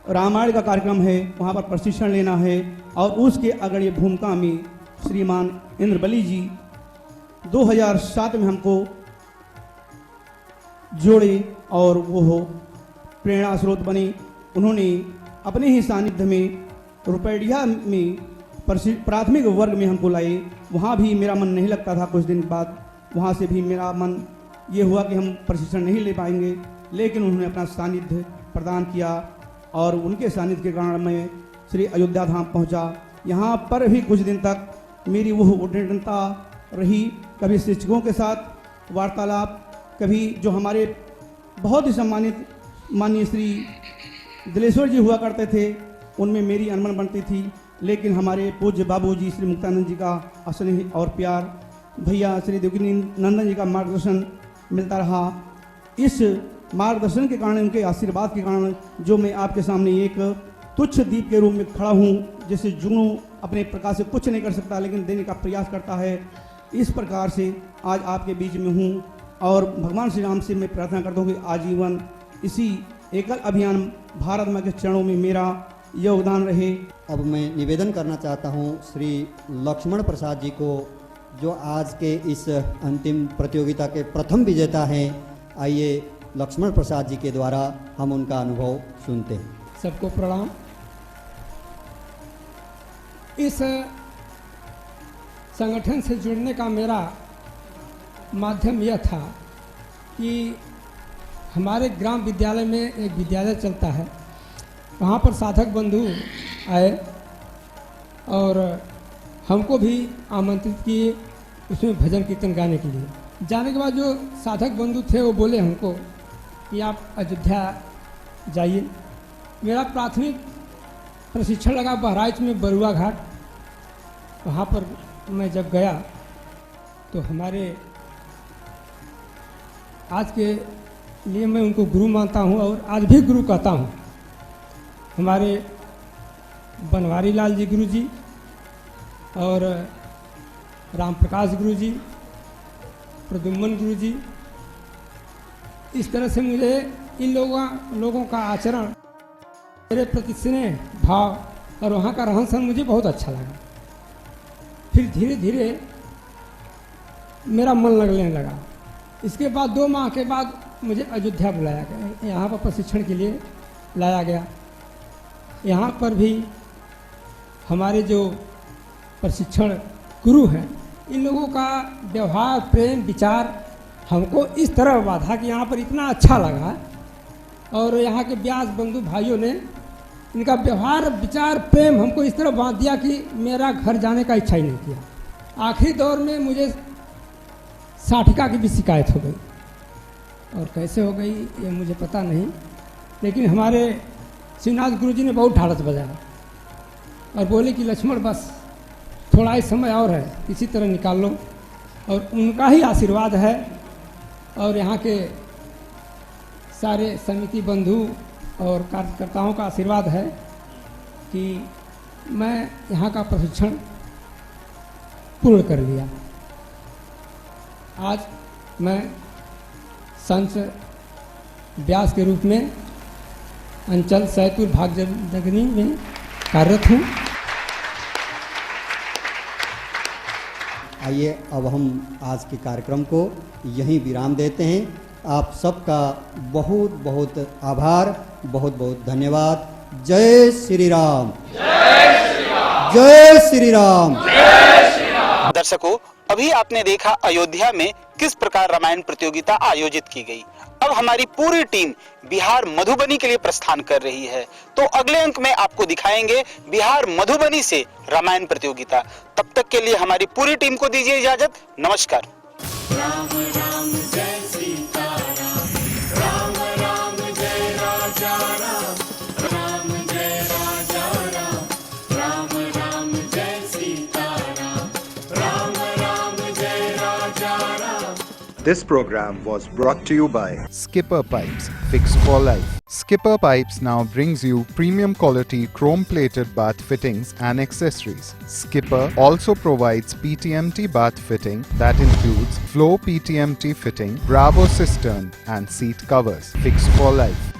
रामायण का कार्यक्रम है, वहाँ पर प्रशिक्षण लेना है और उसके अग्रणी भूमिका में श्रीमान इंद्रबली जी 2007 में हमको जोड़े और वो प्रेरणा स्रोत बने। उन्होंने अपने ही सानिध्य में रुपैडिया में प्राथमिक वर्ग में हमको लाए। वहाँ भी मेरा मन नहीं लगता था। कुछ दिन बाद वहाँ से भी मेरा मन ये हुआ कि हम प्रशिक्षण नहीं ले पाएंगे, लेकिन उन्होंने अपना सानिध्य प्रदान किया और उनके सानिध्य के कारण मैं श्री अयोध्या धाम पहुँचा। यहाँ पर भी कुछ दिन तक मेरी वो उद्दंडता रही, कभी शिक्षकों के साथ वार्तालाप, कभी जो हमारे बहुत ही सम्मानित माननीय श्री दिलेश्वर जी हुआ करते थे उनमें मेरी अनबन बनती थी, लेकिन हमारे पूज्य बाबूजी श्री मुक्तानंद जी का स्नेह और प्यार, भैया श्री देवकी नंदन जी का मार्गदर्शन मिलता रहा। इस मार्गदर्शन के कारण, उनके आशीर्वाद के कारण जो मैं आपके सामने एक तुच्छ दीप के रूप में खड़ा हूँ, जैसे जुगनू अपने प्रकाश से कुछ नहीं कर सकता लेकिन देने का प्रयास करता है, इस प्रकार से आज आपके बीच में हूँ और भगवान श्री राम से मैं प्रार्थना करता हूँ कि आजीवन इसी एकल अभियान भारत माँ के चरणों में मेरा योगदान रहे। अब मैं निवेदन करना चाहता हूँ श्री लक्ष्मण प्रसाद जी को, जो आज के इस अंतिम प्रतियोगिता के प्रथम विजेता हैं। आइए लक्ष्मण प्रसाद जी के द्वारा हम उनका अनुभव सुनते हैं। सबको प्रणाम। इस संगठन से जुड़ने का मेरा माध्यम यह था कि हमारे ग्राम विद्यालय में एक विद्यालय चलता है, वहाँ पर साधक बंधु आए और हमको भी आमंत्रित किए उसमें भजन कीर्तन गाने के लिए। जाने के बाद जो साधक बंधु थे वो बोले हमको कि आप अयोध्या जाइए। मेरा प्राथमिक प्रशिक्षण लगा बहराइच में बरुआ घाट। वहाँ पर मैं जब गया तो हमारे आज के लिए मैं उनको गुरु मानता हूँ और आज भी गुरु कहता हूँ। हमारे बनवारी लाल जी गुरु जी और राम प्रकाश गुरु जी, प्रद्युम्न गुरु जी, इस तरह से मुझे इन लोगों का आचरण, मेरे प्रति स्नेह भाव और वहाँ का रहन सहन मुझे बहुत अच्छा लगा। फिर धीरे धीरे मेरा मन लगने लगा। इसके बाद 2 माह के बाद मुझे अयोध्या बुलाया गया, यहाँ पर प्रशिक्षण के लिए लाया गया। यहाँ पर भी हमारे जो प्रशिक्षण गुरु हैं, इन लोगों का व्यवहार, प्रेम, विचार हमको इस तरह बाधा कि यहाँ पर इतना अच्छा लगा और यहाँ के व्यास बंधु भाइयों ने इनका व्यवहार, विचार, प्रेम हमको इस तरह बांध दिया कि मेरा घर जाने का इच्छा ही नहीं किया। आखिरी दौर में मुझे साठिका की भी शिकायत हो गई और कैसे हो गई ये मुझे पता नहीं, लेकिन हमारे श्रीनाथ गुरु जी ने बहुत ढाढ़स बजाया और बोले कि लक्ष्मण बस थोड़ा ही समय और है, किसी तरह निकाल लो। और उनका ही आशीर्वाद है और यहाँ के सारे समिति बंधु और कार्यकर्ताओं का आशीर्वाद है कि मैं यहाँ का प्रशिक्षण पूर्ण कर लिया। आज मैं संत व्यास के रूप में अंचल सैदपुर भागजनगनी में कार्यरत हूँ। आइए अब हम आज के कार्यक्रम को यहीं विराम देते हैं। आप सबका बहुत बहुत आभार, बहुत बहुत धन्यवाद। जय श्री राम, जय श्री राम, जय श्री राम। दर्शकों, अभी आपने देखा अयोध्या में किस प्रकार रामायण प्रतियोगिता आयोजित की गई। अब हमारी पूरी टीम बिहार मधुबनी के लिए प्रस्थान कर रही है, तो अगले अंक में आपको दिखाएंगे बिहार मधुबनी से रामायण प्रतियोगिता। तब तक के लिए हमारी पूरी टीम को दीजिए इजाजत। नमस्कार। राम राम जय सीता राम, राम राम जय राजा। This program was brought to you by Skipper Pipes, fixed for life. Skipper Pipes now brings you premium quality chrome-plated bath fittings and accessories. Skipper also provides PTMT bath fitting that includes flow PTMT fitting, Bravo cistern and seat covers. Fixed for life.